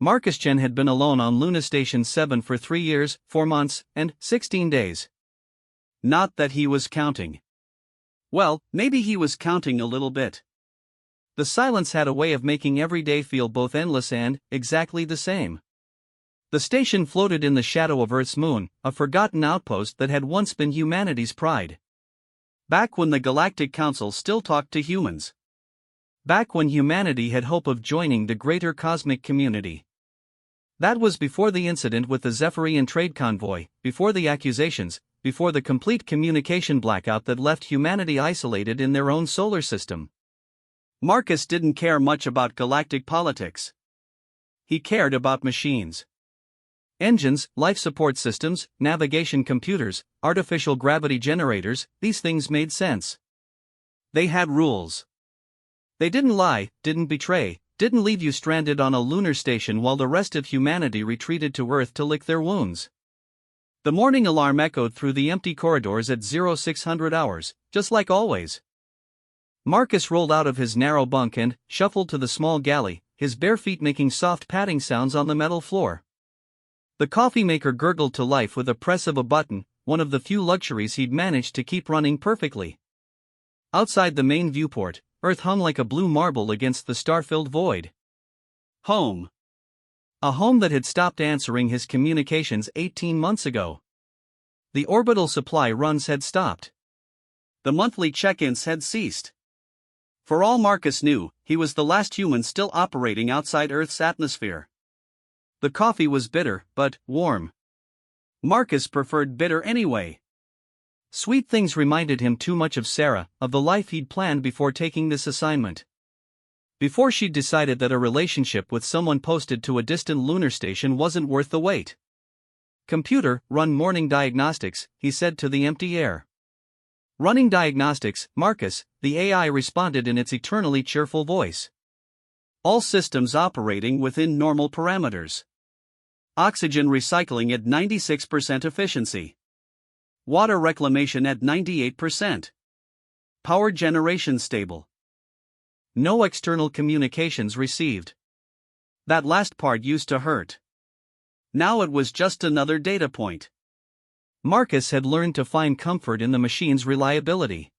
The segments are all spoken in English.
Marcus Chen had been alone on Luna Station 7 for 3 years, 4 months, and 16 days. Not that he was counting. Well, maybe he was counting a little bit. The silence had a way of making every day feel both endless and exactly the same. The station floated in the shadow of Earth's moon, a forgotten outpost that had once been humanity's pride. Back when the Galactic Council still talked to humans. Back when humanity had hope of joining the greater cosmic community. That was before the incident with the Zephyrian trade convoy, before the accusations, before the complete communication blackout that left humanity isolated in their own solar system. Marcus didn't care much about galactic politics. He cared about machines. Engines, life support systems, navigation computers, artificial gravity generators, these things made sense. They had rules. They didn't lie, didn't betray, didn't leave you stranded on a lunar station while the rest of humanity retreated to Earth to lick their wounds. The morning alarm echoed through the empty corridors at 0600 hours, just like always. Marcus rolled out of his narrow bunk and shuffled to the small galley, his bare feet making soft padding sounds on the metal floor. The coffee maker gurgled to life with a press of a button, one of the few luxuries he'd managed to keep running perfectly. Outside the main viewport, Earth hung like a blue marble against the star-filled void. Home. A home that had stopped answering his communications 18 months ago. The orbital supply runs had stopped. The monthly check-ins had ceased. For all Marcus knew, he was the last human still operating outside Earth's atmosphere. The coffee was bitter, but warm. Marcus preferred bitter anyway. Sweet things reminded him too much of Sarah, of the life he'd planned before taking this assignment. Before she'd decided that a relationship with someone posted to a distant lunar station wasn't worth the wait. "Computer, run morning diagnostics," he said to the empty air. "Running diagnostics, Marcus," the AI responded in its eternally cheerful voice. "All systems operating within normal parameters. Oxygen recycling at 96% efficiency. Water reclamation at 98%. Power generation stable. No external communications received." That last part used to hurt. Now it was just another data point. Marcus had learned to find comfort in the machine's reliability.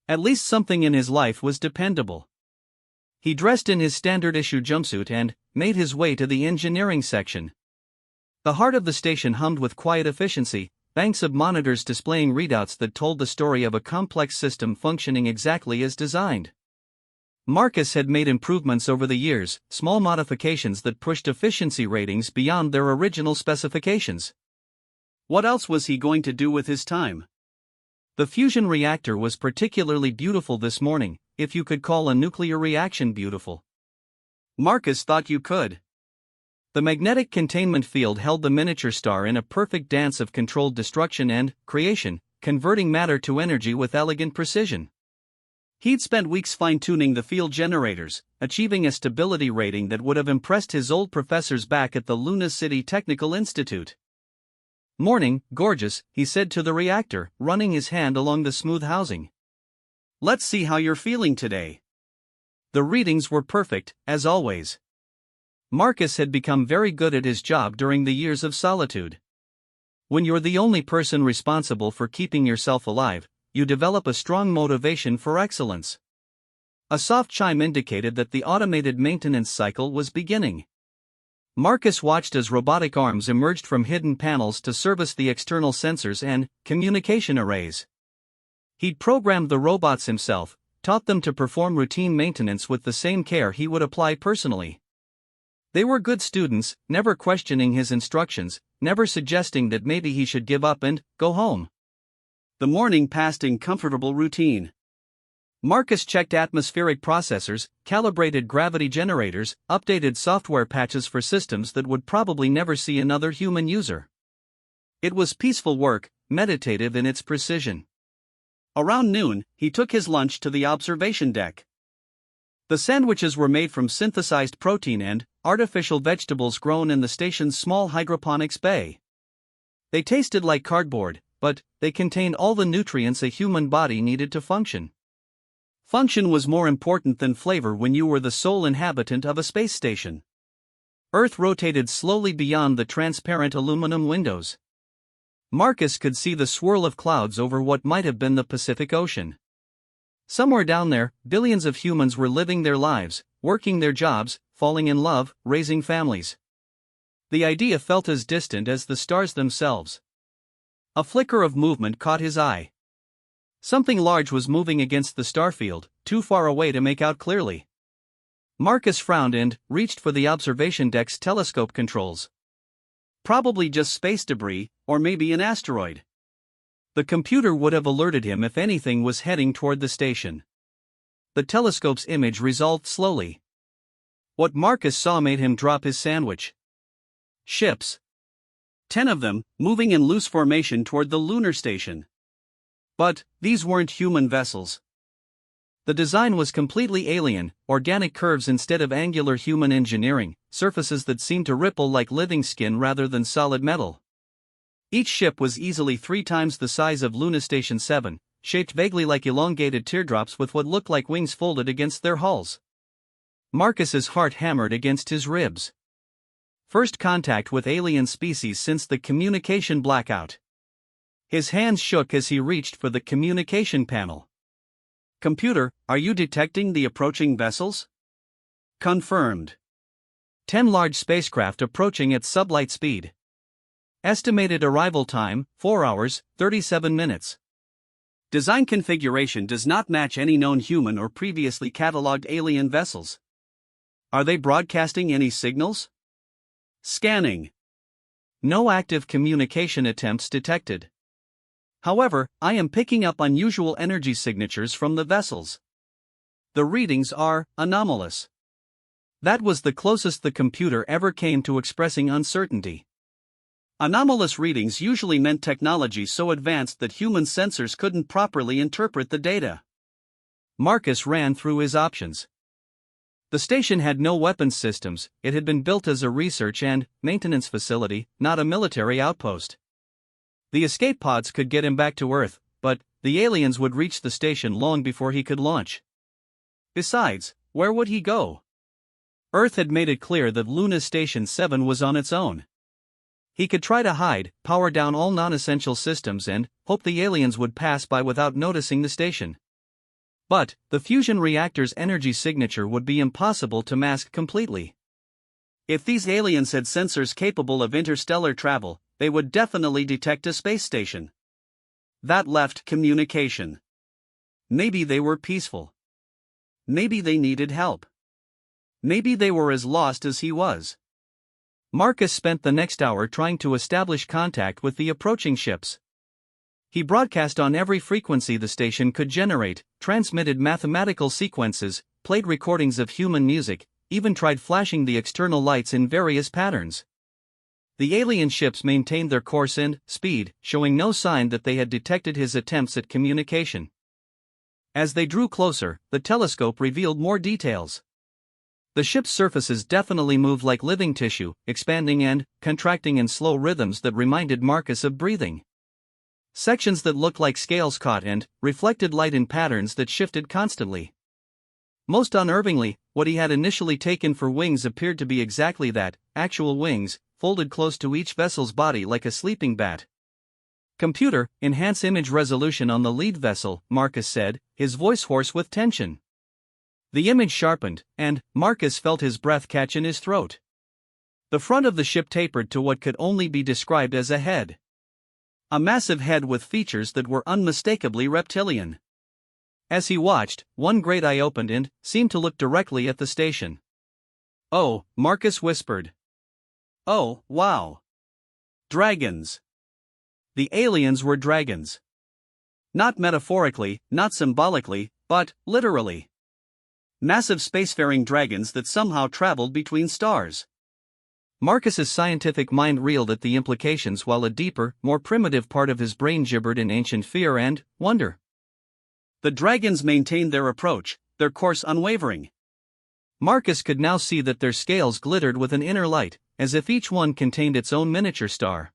At least something in his life was dependable. He dressed in his standard issue jumpsuit and made his way to the engineering section. The heart of the station hummed with quiet efficiency, banks of monitors displaying readouts that told the story of a complex system functioning exactly as designed. Marcus had made improvements over the years, small modifications that pushed efficiency ratings beyond their original specifications. What else was he going to do with his time? The fusion reactor was particularly beautiful this morning, if you could call a nuclear reaction beautiful. Marcus thought you could. The magnetic containment field held the miniature star in a perfect dance of controlled destruction and creation, converting matter to energy with elegant precision. He'd spent weeks fine-tuning the field generators, achieving a stability rating that would have impressed his old professors back at the Luna City Technical Institute. "Morning, gorgeous," he said to the reactor, running his hand along the smooth housing. "Let's see how you're feeling today." The readings were perfect, as always. Marcus had become very good at his job during the years of solitude. When you're the only person responsible for keeping yourself alive, you develop a strong motivation for excellence. A soft chime indicated that the automated maintenance cycle was beginning. Marcus watched as robotic arms emerged from hidden panels to service the external sensors and communication arrays. He'd programmed the robots himself, taught them to perform routine maintenance with the same care he would apply personally. They were good students, never questioning his instructions, never suggesting that maybe he should give up and go home. The morning passed in comfortable routine. Marcus checked atmospheric processors, calibrated gravity generators, updated software patches for systems that would probably never see another human user. It was peaceful work, meditative in its precision. Around noon, he took his lunch to the observation deck. The sandwiches were made from synthesized protein and artificial vegetables grown in the station's small hydroponics bay. They tasted like cardboard, but they contained all the nutrients a human body needed to function. Function was more important than flavor when you were the sole inhabitant of a space station. Earth rotated slowly beyond the transparent aluminum windows. Marcus could see the swirl of clouds over what might have been the Pacific Ocean. Somewhere down there, billions of humans were living their lives, working their jobs, falling in love, raising families. The idea felt as distant as the stars themselves. A flicker of movement caught his eye. Something large was moving against the starfield, too far away to make out clearly. Marcus frowned and reached for the observation deck's telescope controls. Probably just space debris, or maybe an asteroid. The computer would have alerted him if anything was heading toward the station. The telescope's image resolved slowly. What Marcus saw made him drop his sandwich. Ships. 10 of them, moving in loose formation toward the lunar station. But these weren't human vessels. The design was completely alien, organic curves instead of angular human engineering, surfaces that seemed to ripple like living skin rather than solid metal. Each ship was easily 3 times the size of Luna Station 7, shaped vaguely like elongated teardrops with what looked like wings folded against their hulls. Marcus's heart hammered against his ribs. First contact with alien species since the communication blackout. His hands shook as he reached for the communication panel. Computer, are you detecting the approaching vessels? Confirmed. 10 large spacecraft approaching at sublight speed. Estimated arrival time, 4 hours, 37 minutes. Design configuration does not match any known human or previously catalogued alien vessels. Are they broadcasting any signals? Scanning. No active communication attempts detected. However, I am picking up unusual energy signatures from the vessels. The readings are anomalous. That was the closest the computer ever came to expressing uncertainty. Anomalous readings usually meant technology so advanced that human sensors couldn't properly interpret the data. Marcus ran through his options. The station had no weapons systems, it had been built as a research and maintenance facility, not a military outpost. The escape pods could get him back to Earth, but the aliens would reach the station long before he could launch. Besides, where would he go? Earth had made it clear that Luna Station 7 was on its own. He could try to hide, power down all non-essential systems and hope the aliens would pass by without noticing the station. But the fusion reactor's energy signature would be impossible to mask completely. If these aliens had sensors capable of interstellar travel, they would definitely detect a space station. That left communication. Maybe they were peaceful. Maybe they needed help. Maybe they were as lost as he was. Marcus spent the next hour trying to establish contact with the approaching ships. He broadcast on every frequency the station could generate, transmitted mathematical sequences, played recordings of human music, even tried flashing the external lights in various patterns. The alien ships maintained their course and speed, showing no sign that they had detected his attempts at communication. As they drew closer, the telescope revealed more details. The ship's surfaces definitely moved like living tissue, expanding and contracting in slow rhythms that reminded Marcus of breathing. Sections that looked like scales caught and reflected light in patterns that shifted constantly. Most unnervingly, what he had initially taken for wings appeared to be exactly that, actual wings, folded close to each vessel's body like a sleeping bat. Computer, enhance image resolution on the lead vessel, Marcus said, his voice hoarse with tension. The image sharpened, and Marcus felt his breath catch in his throat. The front of the ship tapered to what could only be described as a head. A massive head with features that were unmistakably reptilian. As he watched, one great eye opened and seemed to look directly at the station. "Oh," Marcus whispered. "Oh, wow. Dragons." The aliens were dragons. Not metaphorically, not symbolically, but literally. Massive spacefaring dragons that somehow traveled between stars. Marcus's scientific mind reeled at the implications while a deeper, more primitive part of his brain gibbered in ancient fear and wonder. The dragons maintained their approach, their course unwavering. Marcus could now see that their scales glittered with an inner light, as if each one contained its own miniature star.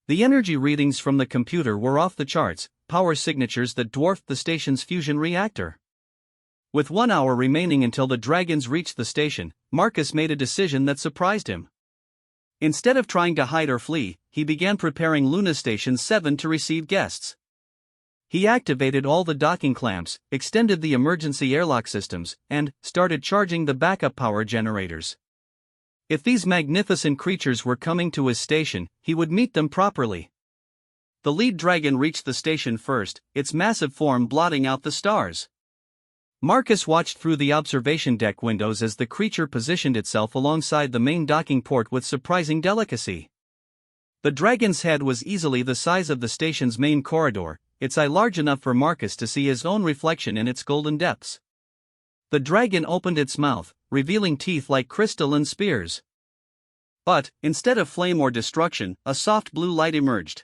The energy readings from the computer were off the charts, power signatures that dwarfed the station's fusion reactor. With 1 hour remaining until the dragons reached the station, Marcus made a decision that surprised him. Instead of trying to hide or flee, he began preparing Luna Station 7 to receive guests. He activated all the docking clamps, extended the emergency airlock systems, and started charging the backup power generators. If these magnificent creatures were coming to his station, he would meet them properly. The lead dragon reached the station first, its massive form blotting out the stars. Marcus watched through the observation deck windows as the creature positioned itself alongside the main docking port with surprising delicacy. The dragon's head was easily the size of the station's main corridor, its eye large enough for Marcus to see his own reflection in its golden depths. The dragon opened its mouth, revealing teeth like crystal and spears. But, instead of flame or destruction, a soft blue light emerged.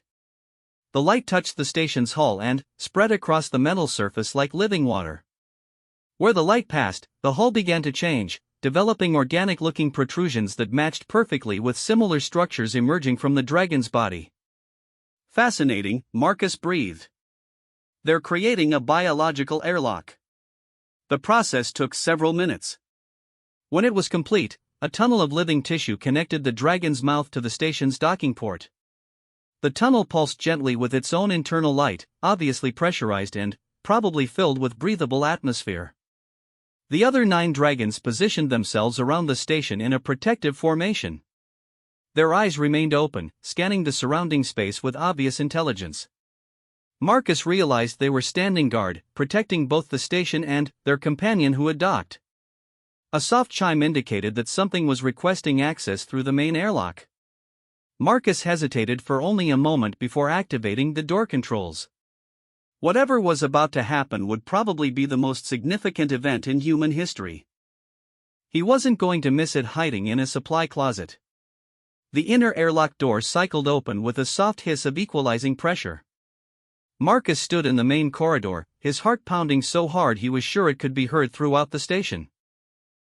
The light touched the station's hull and spread across the metal surface like living water. Where the light passed, the hull began to change, developing organic-looking protrusions that matched perfectly with similar structures emerging from the dragon's body. Fascinating, Marcus breathed. They're creating a biological airlock. The process took several minutes. When it was complete, a tunnel of living tissue connected the dragon's mouth to the station's docking port. The tunnel pulsed gently with its own internal light, obviously pressurized and probably filled with breathable atmosphere. The other 9 dragons positioned themselves around the station in a protective formation. Their eyes remained open, scanning the surrounding space with obvious intelligence. Marcus realized they were standing guard, protecting both the station and their companion who had docked. A soft chime indicated that something was requesting access through the main airlock. Marcus hesitated for only a moment before activating the door controls. Whatever was about to happen would probably be the most significant event in human history. He wasn't going to miss it hiding in a supply closet. The inner airlock door cycled open with a soft hiss of equalizing pressure. Marcus stood in the main corridor, his heart pounding so hard he was sure it could be heard throughout the station.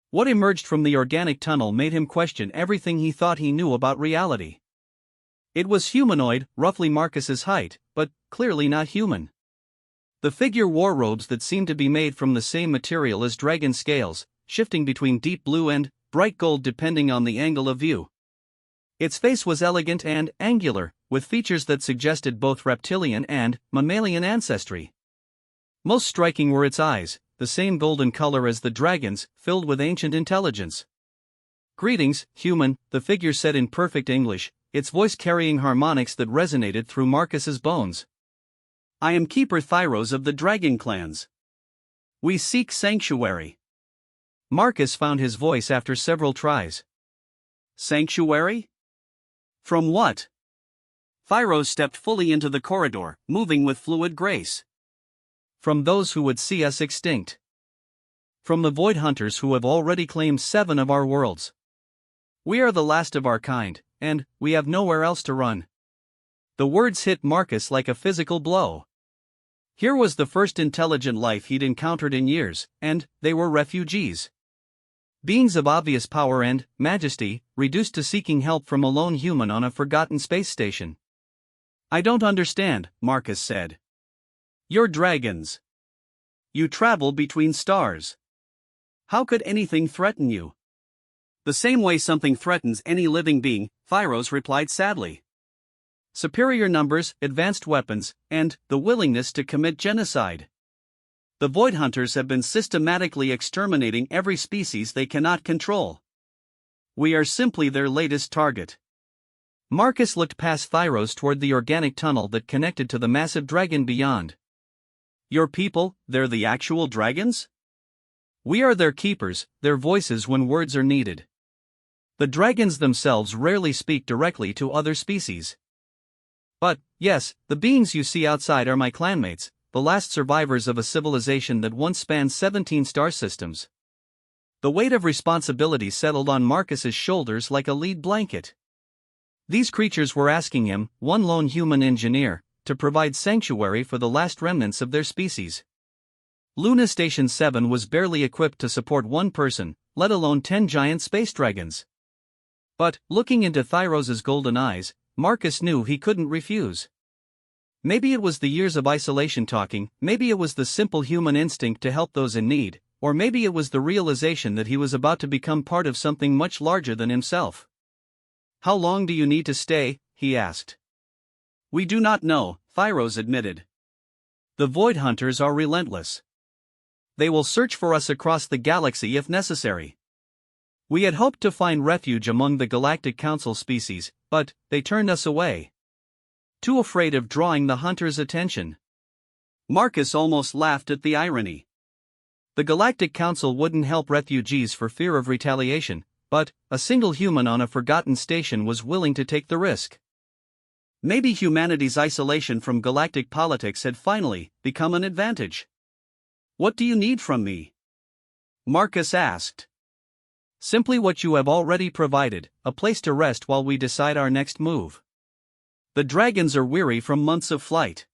What emerged from the organic tunnel made him question everything he thought he knew about reality. It was humanoid, roughly Marcus's height, but clearly not human. The figure wore robes that seemed to be made from the same material as dragon scales, shifting between deep blue and bright gold depending on the angle of view. Its face was elegant and angular, with features that suggested both reptilian and mammalian ancestry. Most striking were its eyes, the same golden color as the dragon's, filled with ancient intelligence. "Greetings, human," the figure said in perfect English, its voice carrying harmonics that resonated through Marcus's bones. "I am Keeper Thyros of the Dragon Clans. We seek sanctuary." Marcus found his voice after several tries. "Sanctuary? From what?" Thyros stepped fully into the corridor, moving with fluid grace. "From those who would see us extinct. From the Void Hunters who have already claimed 7 of our worlds. We are the last of our kind, and we have nowhere else to run." The words hit Marcus like a physical blow. Here was the first intelligent life he'd encountered in years, and they were refugees. Beings of obvious power and majesty, reduced to seeking help from a lone human on a forgotten space station. "I don't understand," Marcus said. "You're dragons. You travel between stars. How could anything threaten you?" "The same way something threatens any living being," Thyros replied sadly. "Superior numbers, advanced weapons, and the willingness to commit genocide. The Void Hunters have been systematically exterminating every species they cannot control. We are simply their latest target." Marcus looked past Thyros toward the organic tunnel that connected to the massive dragon beyond. "Your people, they're the actual dragons?" "We are their keepers, their voices when words are needed. The dragons themselves rarely speak directly to other species. But, yes, the beings you see outside are my clanmates, the last survivors of a civilization that once spanned 17 star systems." The weight of responsibility settled on Marcus's shoulders like a lead blanket. These creatures were asking him, one lone human engineer, to provide sanctuary for the last remnants of their species. Luna Station 7 was barely equipped to support one person, let alone 10 giant space dragons. But, looking into Thyros's golden eyes, Marcus knew he couldn't refuse. Maybe it was the years of isolation talking, maybe it was the simple human instinct to help those in need, Or maybe it was the realization that he was about to become part of something much larger than himself. "How long do you need to stay?" he asked. "We do not know," Thyros admitted. "The Void Hunters are relentless. They will search for us across the galaxy if necessary. We had hoped to find refuge among the Galactic Council species, but they turned us away. Too afraid of drawing the Hunters' attention." Marcus almost laughed at the irony. The Galactic Council wouldn't help refugees for fear of retaliation, but a single human on a forgotten station was willing to take the risk. Maybe humanity's isolation from galactic politics had finally become an advantage. "What do you need from me?" Marcus asked. "Simply what you have already provided, a place to rest while we decide our next move. The dragons are weary from months of flight.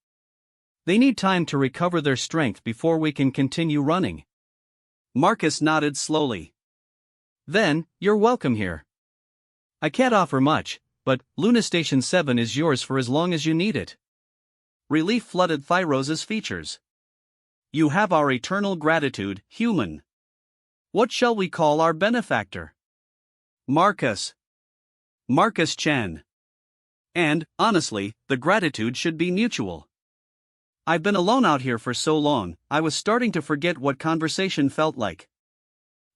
They need time to recover their strength before we can continue running." Marcus nodded slowly. "Then, you're welcome here. I can't offer much, but Luna Station 7 is yours for as long as you need it." Relief flooded Thyros's features. "You have our eternal gratitude, human. What shall we call our benefactor?" "Marcus. Marcus Chen. And, honestly, the gratitude should be mutual. I've been alone out here for so long, I was starting to forget what conversation felt like."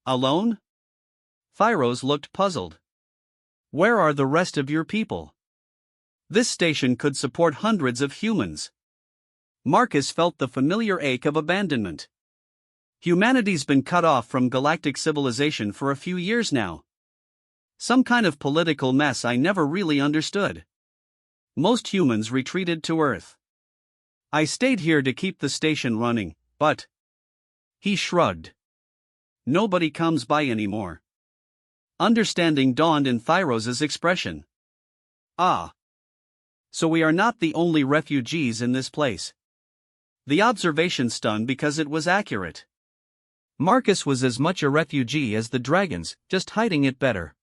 "Alone?" Thyros looked puzzled. "Where are the rest of your people? This station could support hundreds of humans." Marcus felt the familiar ache of abandonment. Humanity's been cut off from galactic civilization for a few years now. Some kind of political mess I never really understood. Most humans retreated to Earth. I stayed here to keep the station running, but... He shrugged. "Nobody comes by anymore." Understanding dawned in Thyros's expression. "Ah. So we are not the only refugees in this place." The observation stunned because it was accurate. Marcus was as much a refugee as the dragons, just hiding it better.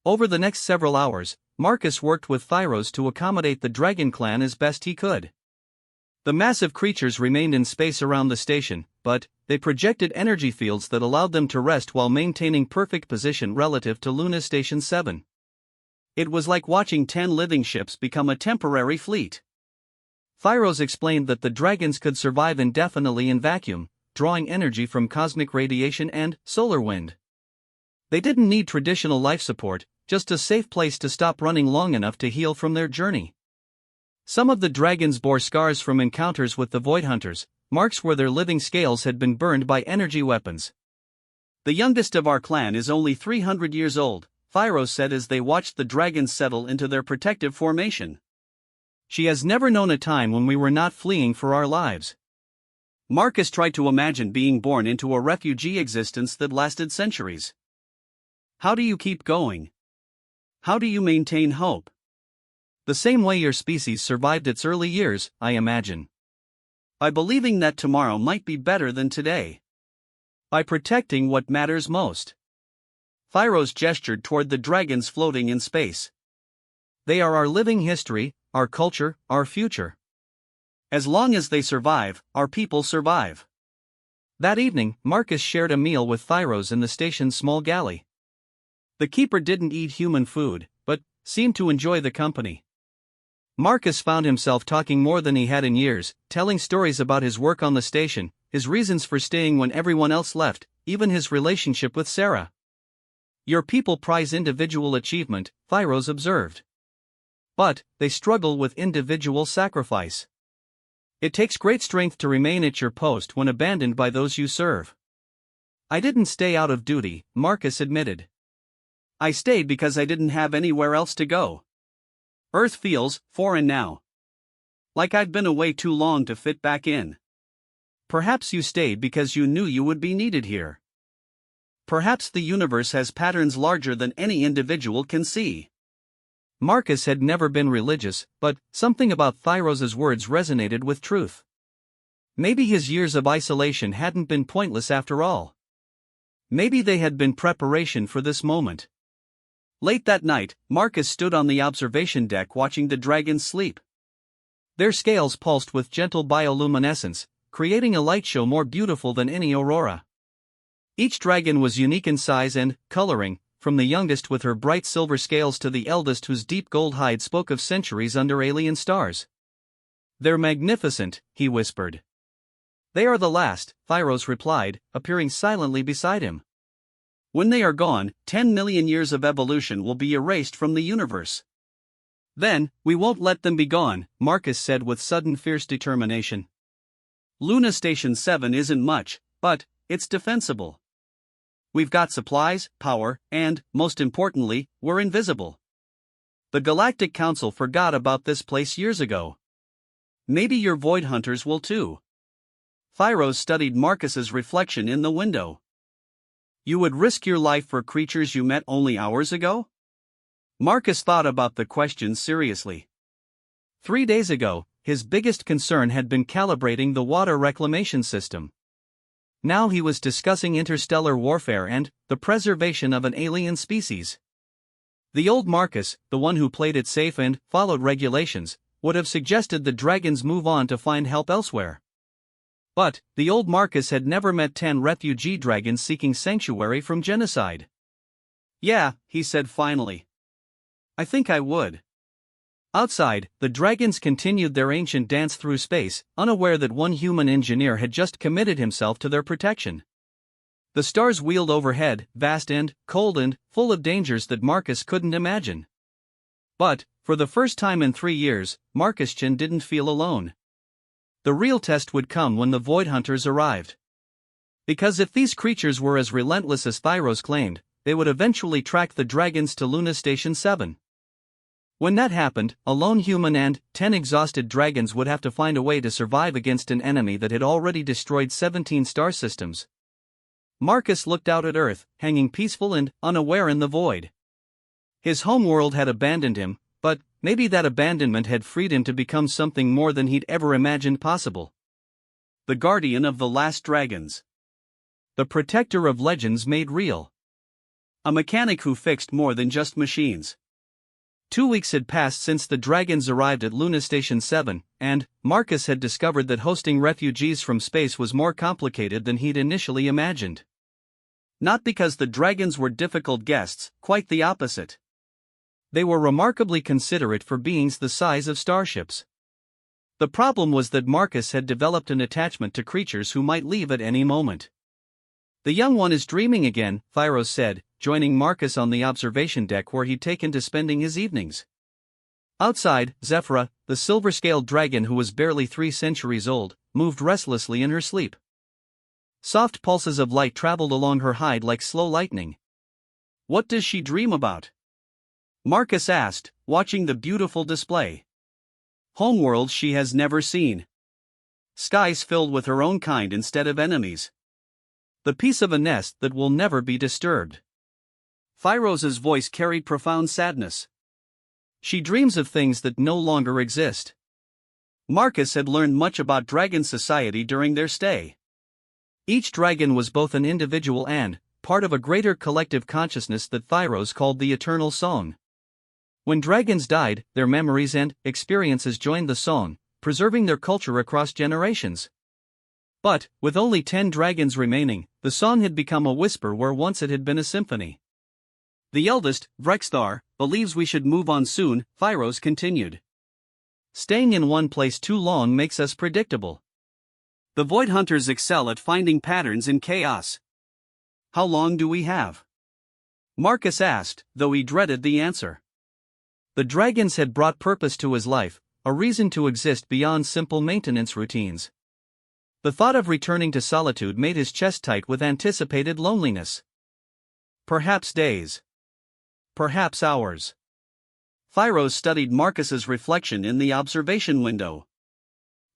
Over the next several hours, Marcus worked with Thyros to accommodate the dragon clan as best he could. The massive creatures remained in space around the station, but they projected energy fields that allowed them to rest while maintaining perfect position relative to Luna Station 7. It was like watching 10 living ships become a temporary fleet. Thyros explained that the dragons could survive indefinitely in vacuum, drawing energy from cosmic radiation and solar wind. They didn't need traditional life support, just a safe place to stop running long enough to heal from their journey. Some of the dragons bore scars from encounters with the Void Hunters, marks where their living scales had been burned by energy weapons. "The youngest of our clan is only 300 years old," Thyros said as they watched the dragons settle into their protective formation. "She has never known a time when we were not fleeing for our lives." Marcus tried to imagine being born into a refugee existence that lasted centuries. "How do you keep going? How do you maintain hope?" "The same way your species survived its early years, I imagine. By believing that tomorrow might be better than today. By protecting what matters most." Thyros gestured toward the dragons floating in space. "They are our living history, our culture, our future. As long as they survive, our people survive." That evening, Marcus shared a meal with Thyros in the station's small galley. The keeper didn't eat human food, but seemed to enjoy the company. Marcus found himself talking more than he had in years, telling stories about his work on the station, his reasons for staying when everyone else left, even his relationship with Sarah. "Your people prize individual achievement," Thyros observed. "But they struggle with individual sacrifice. It takes great strength to remain at your post when abandoned by those you serve." "I didn't stay out of duty," Marcus admitted. "I stayed because I didn't have anywhere else to go. Earth feels foreign now. Like I've been away too long to fit back in." "Perhaps you stayed because you knew you would be needed here. Perhaps the universe has patterns larger than any individual can see." Marcus had never been religious, but something about Thyros's words resonated with truth. Maybe his years of isolation hadn't been pointless after all. Maybe they had been preparation for this moment. Late that night, Marcus stood on the observation deck watching the dragons sleep. Their scales pulsed with gentle bioluminescence, creating a light show more beautiful than any aurora. Each dragon was unique in size and coloring, from the youngest with her bright silver scales to the eldest whose deep gold hide spoke of centuries under alien stars. "They're magnificent," he whispered. "They are the last," Thyros replied, appearing silently beside him. "When they are gone, 10 million years of evolution will be erased from the universe. Then, we won't let them be gone," Marcus said with sudden fierce determination. "Luna Station 7 isn't much, but it's defensible. We've got supplies, power, and, most importantly, we're invisible. The Galactic Council forgot about this place years ago. Maybe your Void Hunters will too." Thyros studied Marcus's reflection in the window. "You would risk your life for creatures you met only hours ago?" Marcus thought about the question seriously. 3 days ago, his biggest concern had been calibrating the water reclamation system. Now he was discussing interstellar warfare and the preservation of an alien species. The old Marcus, the one who played it safe and followed regulations, would have suggested the dragons move on to find help elsewhere. But the old Marcus had never met 10 refugee dragons seeking sanctuary from genocide. "Yeah," he said finally. "I think I would." Outside, the dragons continued their ancient dance through space, unaware that one human engineer had just committed himself to their protection. The stars wheeled overhead, vast and cold and full of dangers that Marcus couldn't imagine. But, for the first time in 3 years, Marcus-chan didn't feel alone. The real test would come when the Void Hunters arrived. Because if these creatures were as relentless as Thyros claimed, they would eventually track the dragons to Luna Station 7. When that happened, a lone human and 10 exhausted dragons would have to find a way to survive against an enemy that had already destroyed 17 star systems. Marcus looked out at Earth, hanging peaceful and unaware in the void. His homeworld had abandoned him, but maybe that abandonment had freed him to become something more than he'd ever imagined possible. The guardian of the last dragons. The protector of legends made real. A mechanic who fixed more than just machines. 2 weeks had passed since the dragons arrived at Luna Station 7, and Marcus had discovered that hosting refugees from space was more complicated than he'd initially imagined. Not because the dragons were difficult guests, quite the opposite. They were remarkably considerate for beings the size of starships. The problem was that Marcus had developed an attachment to creatures who might leave at any moment. "The young one is dreaming again," Thyros said, joining Marcus on the observation deck where he'd taken to spending his evenings. Outside, Zephyra, the silver-scaled dragon who was barely 3 centuries old, moved restlessly in her sleep. Soft pulses of light traveled along her hide like slow lightning. "What does she dream about?" Marcus asked, watching the beautiful display. "Homeworlds she has never seen. Skies filled with her own kind instead of enemies. The piece of a nest that will never be disturbed." Thyros's voice carried profound sadness. "She dreams of things that no longer exist." Marcus had learned much about dragon society during their stay. Each dragon was both an individual and part of a greater collective consciousness that Thyros called the Eternal Song. When dragons died, their memories and experiences joined the song, preserving their culture across generations. But, with only 10 dragons remaining, the song had become a whisper where once it had been a symphony. "The eldest, Vrexthar, believes we should move on soon," Thyros continued. "Staying in one place too long makes us predictable. The Void Hunters excel at finding patterns in chaos." "How long do we have?" Marcus asked, though he dreaded the answer. The dragons had brought purpose to his life, a reason to exist beyond simple maintenance routines. The thought of returning to solitude made his chest tight with anticipated loneliness. "Perhaps days. Perhaps hours." Thyros studied Marcus's reflection in the observation window.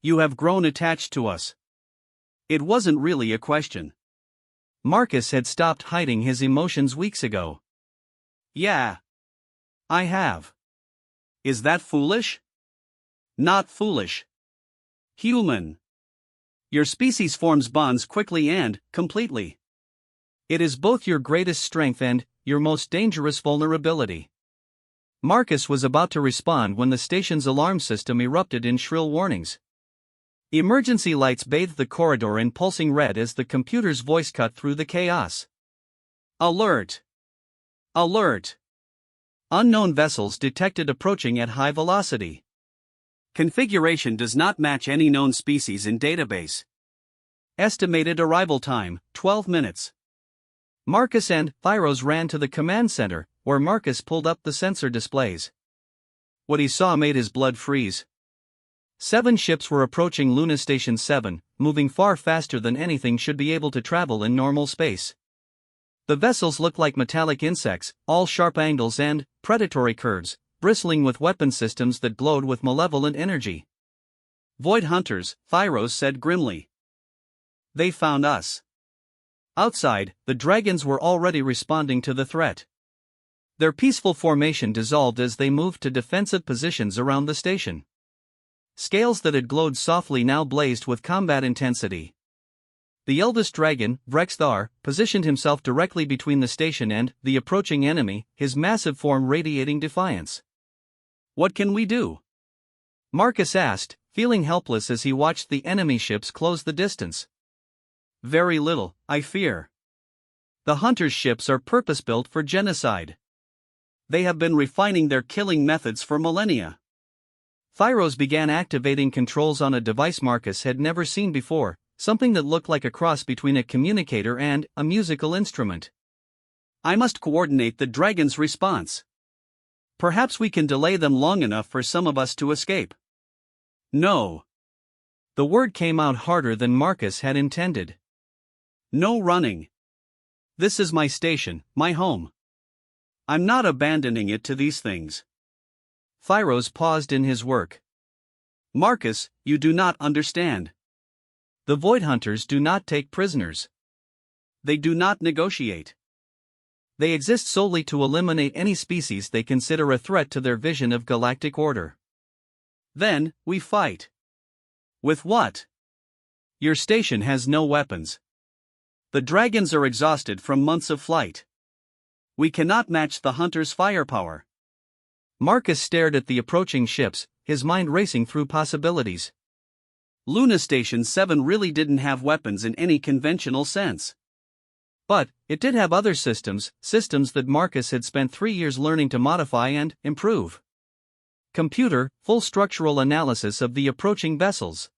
"You have grown attached to us." It wasn't really a question. Marcus had stopped hiding his emotions weeks ago. "Yeah. I have." "Is that foolish?" "Not foolish. Human. Your species forms bonds quickly and completely. It is both your greatest strength and your most dangerous vulnerability." Marcus was about to respond when the station's alarm system erupted in shrill warnings. Emergency lights bathed the corridor in pulsing red as the computer's voice cut through the chaos. Alert! Alert! Unknown vessels detected approaching at high velocity. Configuration does not match any known species in database. Estimated arrival time, 12 minutes. Marcus and Thyros ran to the command center, where Marcus pulled up the sensor displays. What he saw made his blood freeze. 7 ships were approaching Luna Station 7, moving far faster than anything should be able to travel in normal space. The vessels looked like metallic insects, all sharp angles and predatory curves, bristling with weapon systems that glowed with malevolent energy. Void hunters, Thyros said grimly. They found us. Outside, the dragons were already responding to the threat. Their peaceful formation dissolved as they moved to defensive positions around the station. Scales that had glowed softly now blazed with combat intensity. The eldest dragon, Vrexthar, positioned himself directly between the station and the approaching enemy, his massive form radiating defiance. What can we do? Marcus asked, feeling helpless as he watched the enemy ships close the distance. Very little, I fear. The hunters' ships are purpose-built for genocide. They have been refining their killing methods for millennia. Thyros began activating controls on a device Marcus had never seen before, something that looked like a cross between a communicator and a musical instrument. I must coordinate the dragon's response. Perhaps we can delay them long enough for some of us to escape. No. The word came out harder than Marcus had intended. No running. This is my station, my home. I'm not abandoning it to these things. Thyros paused in his work. Marcus, you do not understand. The Void Hunters do not take prisoners. They do not negotiate. They exist solely to eliminate any species they consider a threat to their vision of galactic order. Then, we fight. With what? Your station has no weapons. The dragons are exhausted from months of flight. We cannot match the hunters' firepower. Marcus stared at the approaching ships, his mind racing through possibilities. Luna Station 7 really didn't have weapons in any conventional sense. But, it did have other systems that Marcus had spent 3 years learning to modify and improve. Computer, full structural analysis of the approaching vessels.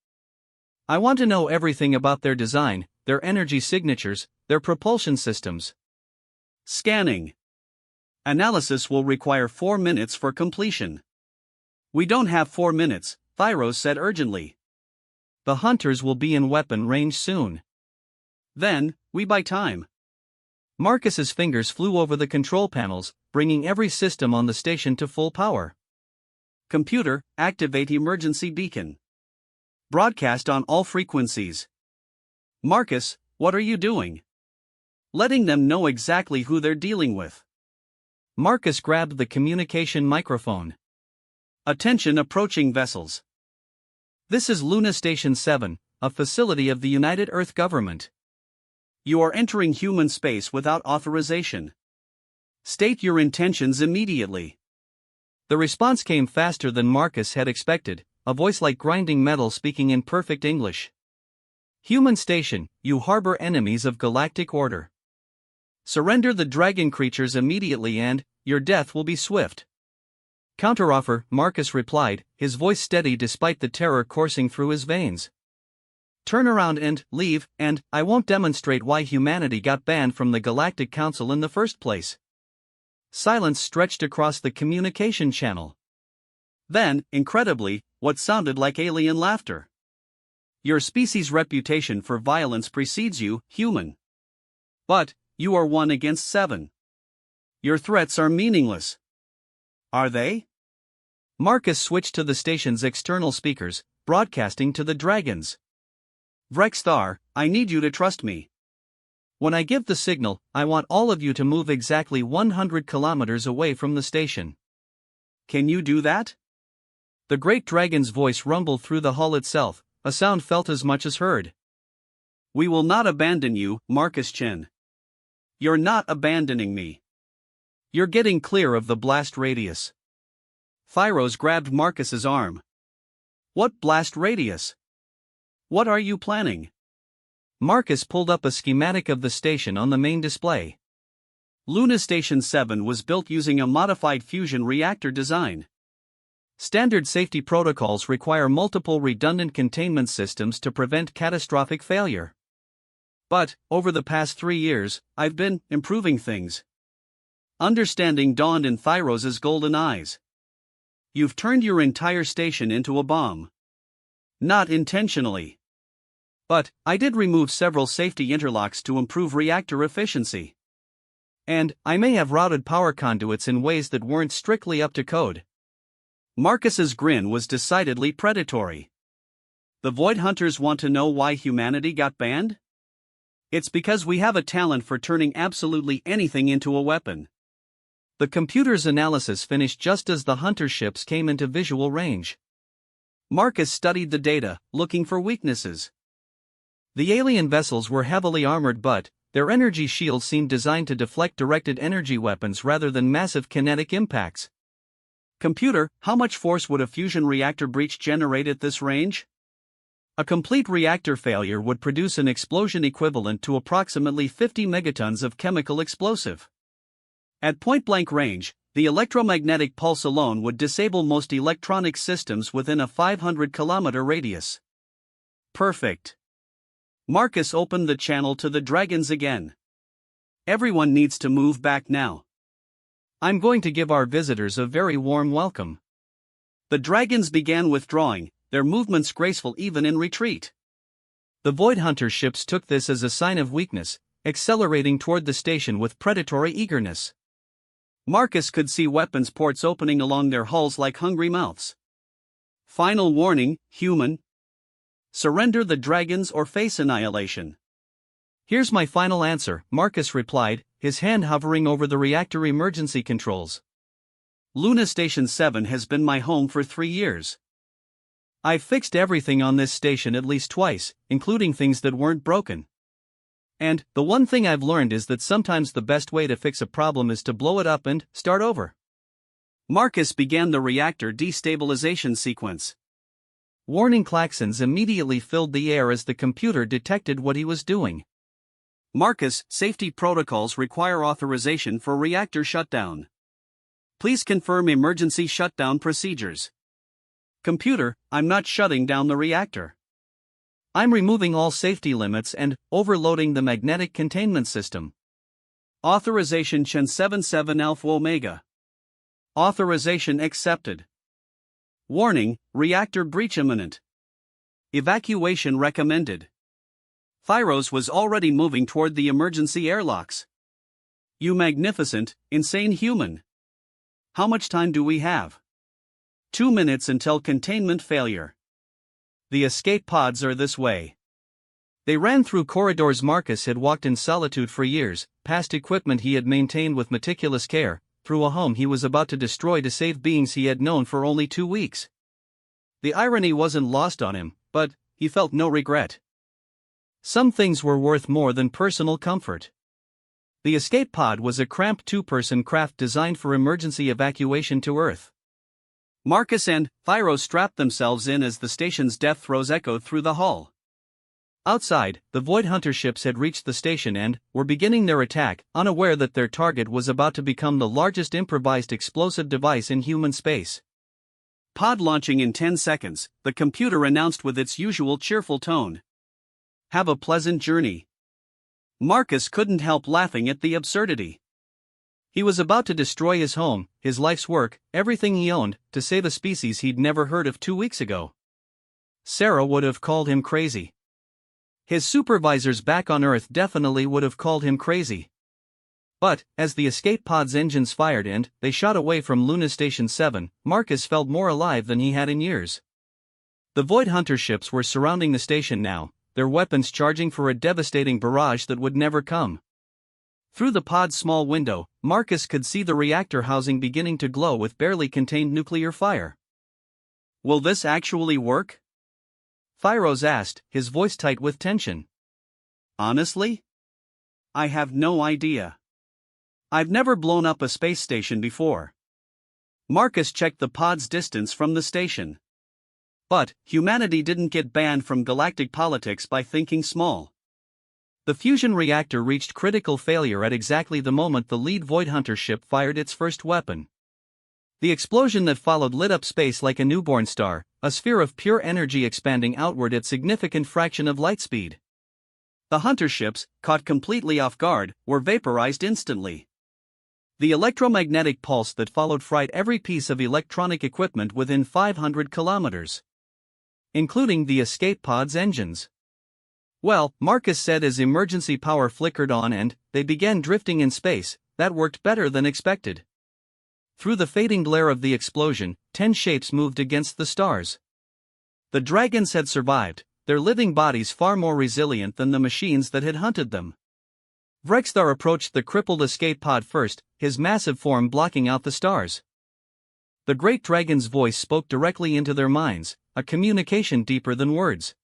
I want to know everything about their design, their energy signatures, their propulsion systems. Scanning. Analysis will require 4 minutes for completion. We don't have 4 minutes, Thyros said urgently. The hunters will be in weapon range soon. Then, we buy time. Marcus's fingers flew over the control panels, bringing every system on the station to full power. Computer, activate emergency beacon. Broadcast on all frequencies. Marcus, what are you doing? Letting them know exactly who they're dealing with. Marcus grabbed the communication microphone. Attention approaching vessels. This is Luna Station 7, a facility of the United Earth Government. You are entering human space without authorization. State your intentions immediately. The response came faster than Marcus had expected, a voice like grinding metal speaking in perfect English. Human station, you harbor enemies of galactic order. Surrender the dragon creatures immediately and your death will be swift. Counteroffer, Marcus replied, his voice steady despite the terror coursing through his veins. Turn around and leave, and I won't demonstrate why humanity got banned from the Galactic Council in the first place. Silence stretched across the communication channel. Then, incredibly, what sounded like alien laughter. Your species' reputation for violence precedes you, human. But, you are 1 against 7. Your threats are meaningless. Are they? Marcus switched to the station's external speakers, broadcasting to the dragons. Vrexthar, I need you to trust me. When I give the signal, I want all of you to move exactly 100 kilometers away from the station. Can you do that? The great dragon's voice rumbled through the hull itself, a sound felt as much as heard. We will not abandon you, Marcus Chen. You're not abandoning me. You're getting clear of the blast radius. Thyros grabbed Marcus's arm. What blast radius? What are you planning? Marcus pulled up a schematic of the station on the main display. Luna Station 7 was built using a modified fusion reactor design. Standard safety protocols require multiple redundant containment systems to prevent catastrophic failure. But, over the past 3 years, I've been improving things. Understanding dawned in Thyrose's golden eyes. You've turned your entire station into a bomb. Not intentionally. But, I did remove several safety interlocks to improve reactor efficiency. And, I may have routed power conduits in ways that weren't strictly up to code. Marcus's grin was decidedly predatory. The Void Hunters want to know why humanity got banned? It's because we have a talent for turning absolutely anything into a weapon. The computer's analysis finished just as the hunter ships came into visual range. Marcus studied the data, looking for weaknesses. The alien vessels were heavily armored, but their energy shields seemed designed to deflect directed energy weapons rather than massive kinetic impacts. Computer, how much force would a fusion reactor breach generate at this range? A complete reactor failure would produce an explosion equivalent to approximately 50 megatons of chemical explosive. At point-blank range, the electromagnetic pulse alone would disable most electronic systems within a 500-kilometer radius. Perfect. Marcus opened the channel to the dragons again. Everyone needs to move back now. I'm going to give our visitors a very warm welcome. The dragons began withdrawing, their movements graceful even in retreat. The Void Hunter ships took this as a sign of weakness, accelerating toward the station with predatory eagerness. Marcus could see weapons ports opening along their hulls like hungry mouths. Final warning, human. Surrender the dragons or face annihilation. Here's my final answer, Marcus replied, his hand hovering over the reactor emergency controls. Luna Station 7 has been my home for 3 years. I've fixed everything on this station at least twice, including things that weren't broken. And, the one thing I've learned is that sometimes the best way to fix a problem is to blow it up and start over. Marcus began the reactor destabilization sequence. Warning klaxons immediately filled the air as the computer detected what he was doing. Marcus, safety protocols require authorization for reactor shutdown. Please confirm emergency shutdown procedures. Computer, I'm not shutting down the reactor. I'm removing all safety limits and overloading the magnetic containment system. Authorization Chen 77 Alpha Omega. Authorization accepted. Warning, reactor breach imminent. Evacuation recommended. Thyrose was already moving toward the emergency airlocks. You magnificent, insane human. How much time do we have? 2 minutes until containment failure. The escape pods are this way. They ran through corridors Marcus had walked in solitude for years, past equipment he had maintained with meticulous care, through a home he was about to destroy to save beings he had known for only 2 weeks. The irony wasn't lost on him, but he felt no regret. Some things were worth more than personal comfort. The escape pod was a cramped 2-person craft designed for emergency evacuation to Earth. Marcus and Thyro strapped themselves in as the station's death throes echoed through the hull. Outside, the Void Hunter ships had reached the station and were beginning their attack, unaware that their target was about to become the largest improvised explosive device in human space. Pod launching in 10 seconds, the computer announced with its usual cheerful tone. Have a pleasant journey. Marcus couldn't help laughing at the absurdity. He was about to destroy his home, his life's work, everything he owned, to save a species he'd never heard of 2 weeks ago. Sarah would have called him crazy. His supervisors back on Earth definitely would have called him crazy. But, as the escape pod's engines fired and they shot away from Luna Station 7, Marcus felt more alive than he had in years. The Void Hunter ships were surrounding the station now, their weapons charging for a devastating barrage that would never come. Through the pod's small window, Marcus could see the reactor housing beginning to glow with barely contained nuclear fire. Will this actually work? Thyros asked, his voice tight with tension. Honestly? I have no idea. I've never blown up a space station before. Marcus checked the pod's distance from the station. But humanity didn't get banned from galactic politics by thinking small. The fusion reactor reached critical failure at exactly the moment the lead Void Hunter ship fired its first weapon. The explosion that followed lit up space like a newborn star, a sphere of pure energy expanding outward at significant fraction of light speed. The Hunter ships, caught completely off guard, were vaporized instantly. The electromagnetic pulse that followed fried every piece of electronic equipment within 500 kilometers, including the escape pod's engines. Well, Marcus said as emergency power flickered on and they began drifting in space. That worked better than expected. Through the fading glare of the explosion, 10 shapes moved against the stars. The dragons had survived, their living bodies far more resilient than the machines that had hunted them. Vrexthar approached the crippled escape pod first, his massive form blocking out the stars. The great dragon's voice spoke directly into their minds, a communication deeper than words.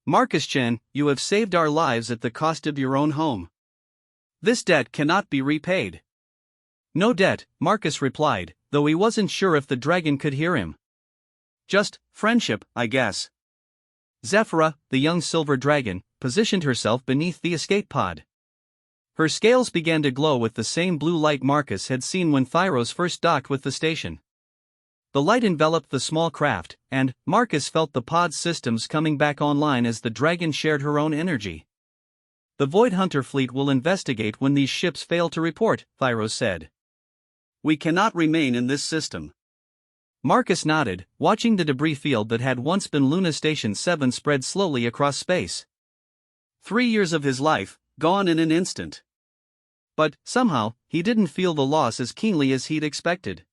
Marcus Chen, you have saved our lives at the cost of your own home. This debt cannot be repaid. No debt, Marcus replied, though he wasn't sure if the dragon could hear him. Just friendship, I guess. Zephyra, the young silver dragon, positioned herself beneath the escape pod. Her scales began to glow with the same blue light Marcus had seen when Thyros first docked with the station. The light enveloped the small craft, and Marcus felt the pod's systems coming back online as the dragon shared her own energy. The Void Hunter fleet will investigate when these ships fail to report, Thyros said. We cannot remain in this system. Marcus nodded, watching the debris field that had once been Luna Station 7 spread slowly across space. 3 years of his life, gone in an instant. But, somehow, he didn't feel the loss as keenly as he'd expected.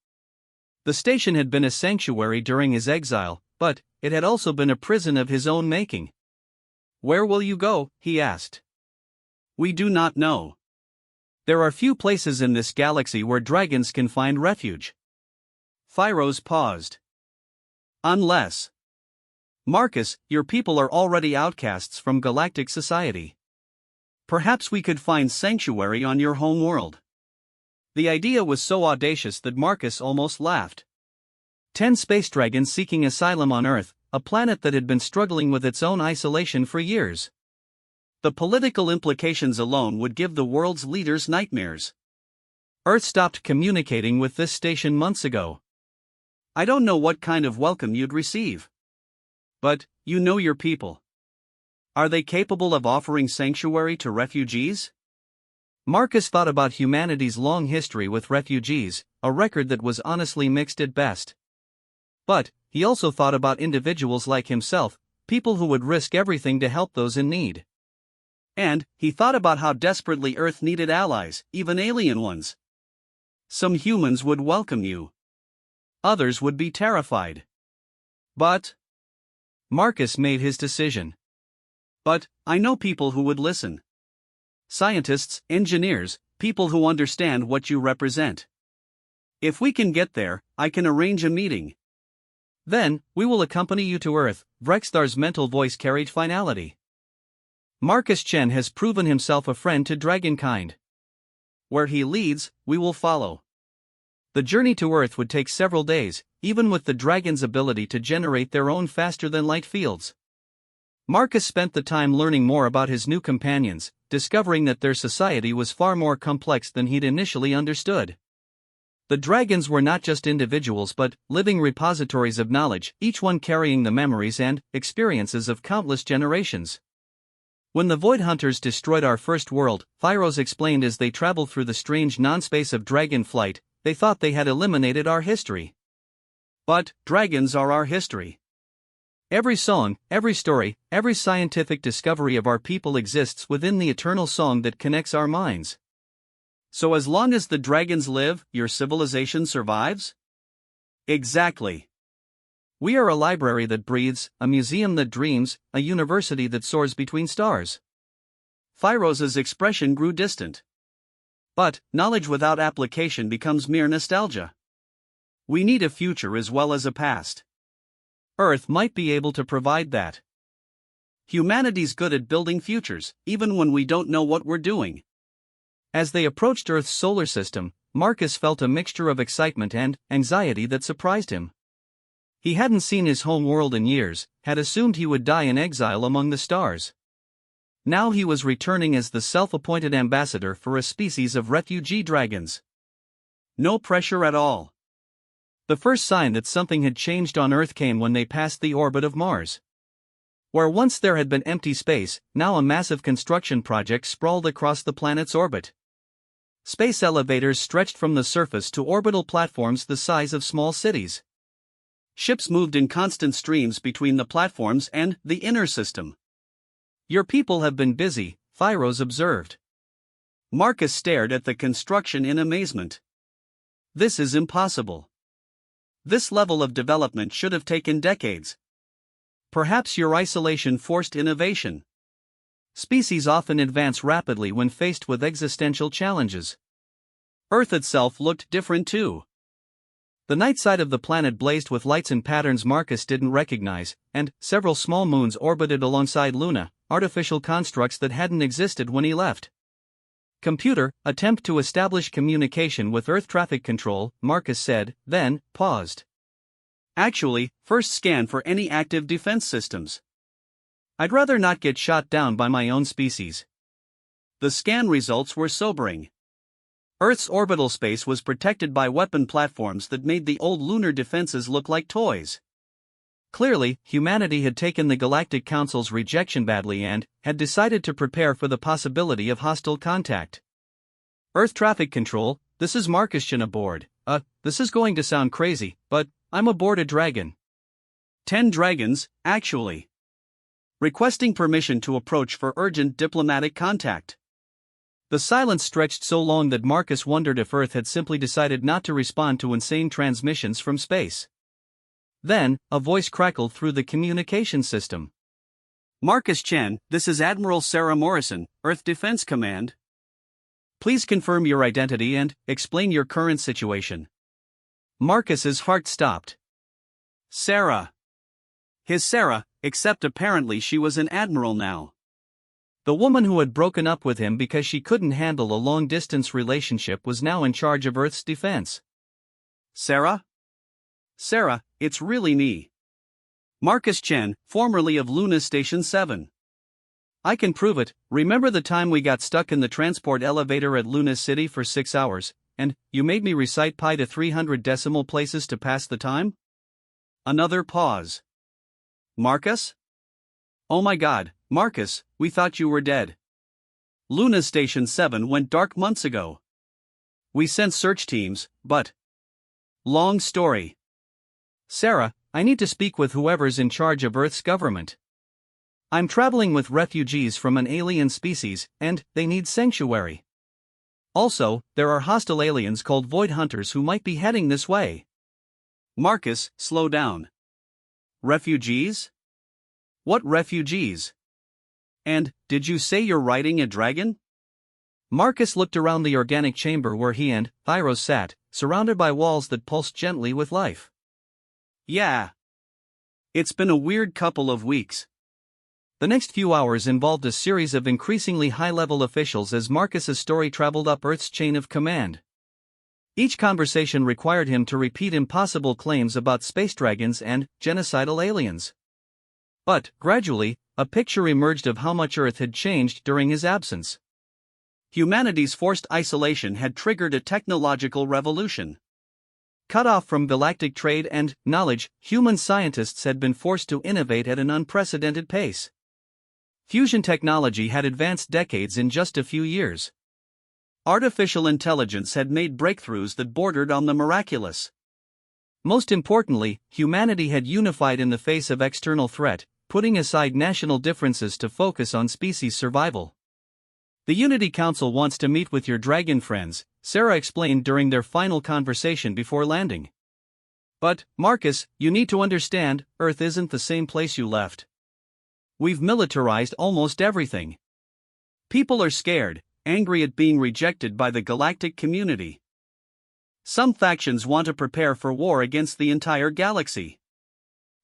The station had been a sanctuary during his exile, but it had also been a prison of his own making. Where will you go? He asked. We do not know. There are few places in this galaxy where dragons can find refuge. Thyros paused. Unless. Marcus, your people are already outcasts from galactic society. Perhaps we could find sanctuary on your home world. The idea was so audacious that Marcus almost laughed. 10 space dragons seeking asylum on Earth, a planet that had been struggling with its own isolation for years. The political implications alone would give the world's leaders nightmares. Earth stopped communicating with this station months ago. I don't know what kind of welcome you'd receive. But, you know your people. Are they capable of offering sanctuary to refugees? Marcus thought about humanity's long history with refugees, a record that was honestly mixed at best. But, he also thought about individuals like himself, people who would risk everything to help those in need. And, he thought about how desperately Earth needed allies, even alien ones. Some humans would welcome you. Others would be terrified. But Marcus made his decision. But, I know people who would listen. Scientists, engineers, people who understand what you represent. If we can get there, I can arrange a meeting. Then, we will accompany you to Earth, Vrexthar's mental voice carried finality. Marcus Chen has proven himself a friend to dragonkind. Where he leads, we will follow. The journey to Earth would take several days, even with the dragon's ability to generate their own faster-than-light fields. Marcus spent the time learning more about his new companions, discovering that their society was far more complex than he'd initially understood. The dragons were not just individuals but living repositories of knowledge, each one carrying the memories and experiences of countless generations. When the Void Hunters destroyed our first world, Thyros explained as they traveled through the strange non-space of dragon flight, they thought they had eliminated our history. But dragons are our history. Every song, every story, every scientific discovery of our people exists within the eternal song that connects our minds. So as long as the dragons live, your civilization survives? Exactly. We are a library that breathes, a museum that dreams, a university that soars between stars. Thyros's expression grew distant. But knowledge without application becomes mere nostalgia. We need a future as well as a past. Earth might be able to provide that. Humanity's good at building futures, even when we don't know what we're doing. As they approached Earth's solar system, Marcus felt a mixture of excitement and anxiety that surprised him. He hadn't seen his home world in years, had assumed he would die in exile among the stars. Now he was returning as the self-appointed ambassador for a species of refugee dragons. No pressure at all. The first sign that something had changed on Earth came when they passed the orbit of Mars. Where once there had been empty space, now a massive construction project sprawled across the planet's orbit. Space elevators stretched from the surface to orbital platforms the size of small cities. Ships moved in constant streams between the platforms and the inner system. "Your people have been busy," Thyros observed. Marcus stared at the construction in amazement. "This is impossible. This level of development should have taken decades. Perhaps your isolation forced innovation. Species often advance rapidly when faced with existential challenges." Earth itself looked different too. The night side of the planet blazed with lights and patterns Marcus didn't recognize, and several small moons orbited alongside Luna, artificial constructs that hadn't existed when he left. "Computer, attempt to establish communication with Earth traffic control," Marcus said, then paused. "Actually, first scan for any active defense systems. I'd rather not get shot down by my own species." The scan results were sobering. Earth's orbital space was protected by weapon platforms that made the old lunar defenses look like toys. Clearly, humanity had taken the Galactic Council's rejection badly and had decided to prepare for the possibility of hostile contact. "Earth traffic control, this is Marcustion aboard. This is going to sound crazy, but I'm aboard a dragon. 10 dragons, actually. Requesting permission to approach for urgent diplomatic contact." The silence stretched so long that Marcus wondered if Earth had simply decided not to respond to insane transmissions from space. Then, a voice crackled through the communication system. "Marcus Chen, this is Admiral Sarah Morrison, Earth Defense Command. Please confirm your identity and explain your current situation." Marcus's heart stopped. Sarah. His Sarah, except apparently she was an admiral now. The woman who had broken up with him because she couldn't handle a long-distance relationship was now in charge of Earth's defense. "Sarah? Sarah, it's really me. Marcus Chen, formerly of Luna Station 7. I can prove it. Remember the time we got stuck in the transport elevator at Luna City for 6 hours, and you made me recite pi to 300 decimal places to pass the time?" Another pause. "Marcus? Oh my God, Marcus, we thought you were dead. Luna Station 7 went dark months ago. We sent search teams, but..." Long story. "Sarah, I need to speak with whoever's in charge of Earth's government. I'm traveling with refugees from an alien species, and they need sanctuary. Also, there are hostile aliens called Void Hunters who might be heading this way." Marcus, slow down. "Refugees? What refugees? And, did you say you're riding a dragon?" Marcus looked around the organic chamber where he and Thyros sat, surrounded by walls that pulsed gently with life. "Yeah. It's been a weird couple of weeks." The next few hours involved a series of increasingly high-level officials as Marcus's story traveled up Earth's chain of command. Each conversation required him to repeat impossible claims about space dragons and genocidal aliens. But, gradually, a picture emerged of how much Earth had changed during his absence. Humanity's forced isolation had triggered a technological revolution. Cut off from galactic trade and knowledge, human scientists had been forced to innovate at an unprecedented pace. Fusion technology had advanced decades in just a few years. Artificial intelligence had made breakthroughs that bordered on the miraculous. Most importantly, humanity had unified in the face of external threat, putting aside national differences to focus on species survival. "The Unity Council wants to meet with your dragon friends," Sarah explained during their final conversation before landing. "But, Marcus, you need to understand, Earth isn't the same place you left. We've militarized almost everything. People are scared, angry at being rejected by the galactic community. Some factions want to prepare for war against the entire galaxy.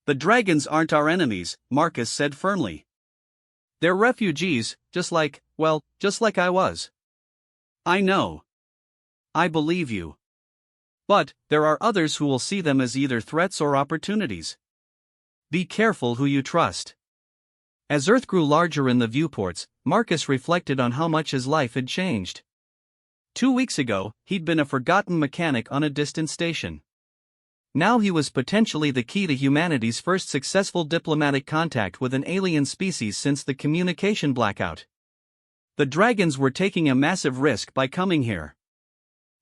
The dragons aren't our enemies," Marcus said firmly. "They're refugees, just like I was." "I know. I believe you. But there are others who will see them as either threats or opportunities. Be careful who you trust. As Earth grew larger in the viewports, Marcus reflected on how much his life had changed. 2 weeks ago, he'd been a forgotten mechanic on a distant station. Now he was potentially the key to humanity's first successful diplomatic contact with an alien species since the communication blackout. The dragons were taking a massive risk by coming here.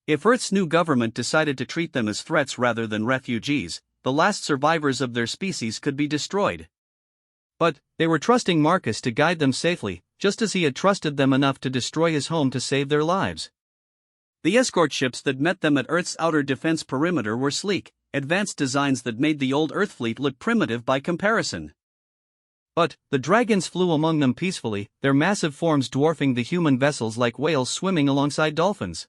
If Earth's new government decided to treat them as threats rather than refugees, the last survivors of their species could be destroyed. But they were trusting Marcus to guide them safely, just as he had trusted them enough to destroy his home to save their lives. The escort ships that met them at Earth's outer defense perimeter were sleek, advanced designs that made the old Earth fleet look primitive by comparison. But the dragons flew among them peacefully, their massive forms dwarfing the human vessels like whales swimming alongside dolphins.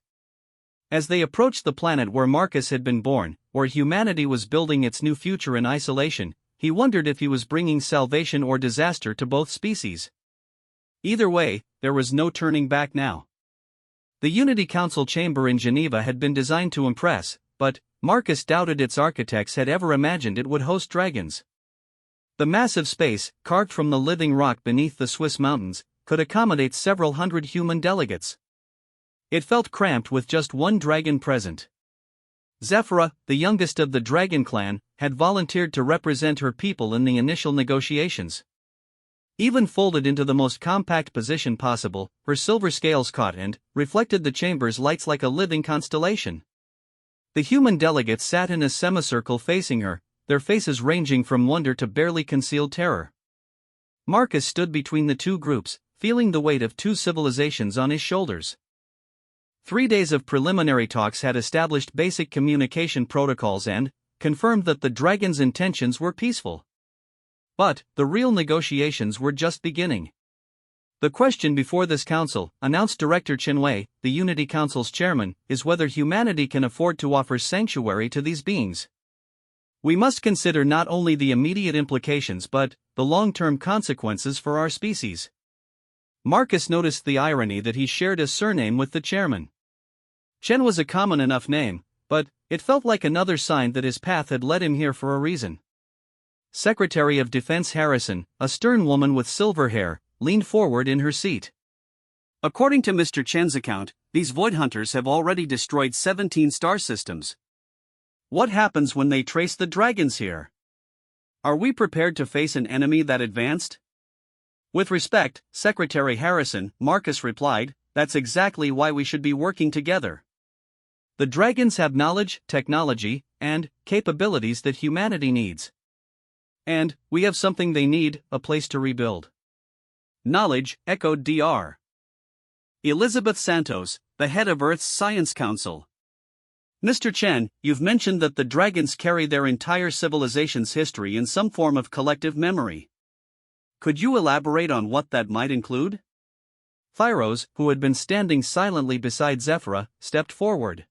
As they approached the planet where Marcus had been born, where humanity was building its new future in isolation, he wondered if he was bringing salvation or disaster to both species. Either way, there was no turning back now. The Unity Council chamber in Geneva had been designed to impress, but Marcus doubted its architects had ever imagined it would host dragons. The massive space, carved from the living rock beneath the Swiss mountains, could accommodate several hundred human delegates. It felt cramped with just one dragon present. Zephyra, the youngest of the dragon clan, had volunteered to represent her people in the initial negotiations. Even folded into the most compact position possible, her silver scales caught and reflected the chamber's lights like a living constellation. The human delegates sat in a semicircle facing her, their faces ranging from wonder to barely concealed terror. Marcus stood between the two groups, feeling the weight of two civilizations on his shoulders. 3 days of preliminary talks had established basic communication protocols and confirmed that the dragons' intentions were peaceful. But the real negotiations were just beginning. The question before this council, announced Director Chenwei, the Unity Council's chairman, is whether humanity can afford to offer sanctuary to these beings. We must consider not only the immediate implications but the long-term consequences for our species. Marcus noticed the irony that he shared a surname with the chairman. Chen was a common enough name, but it felt like another sign that his path had led him here for a reason. Secretary of Defense Harrison, a stern woman with silver hair, leaned forward in her seat. According to Mr. Chen's account, these void hunters have already destroyed 17 star systems. What happens when they trace the dragons here? Are we prepared to face an enemy that advanced? With respect, Secretary Harrison, Marcus replied, that's exactly why we should be working together. The dragons have knowledge, technology, and capabilities that humanity needs. And we have something they need, a place to rebuild. Knowledge, echoed Dr. Elizabeth Santos, the head of Earth's Science Council. Mr. Chen, you've mentioned that the dragons carry their entire civilization's history in some form of collective memory. Could you elaborate on what that might include? Thyros, who had been standing silently beside Zephyra, stepped forward.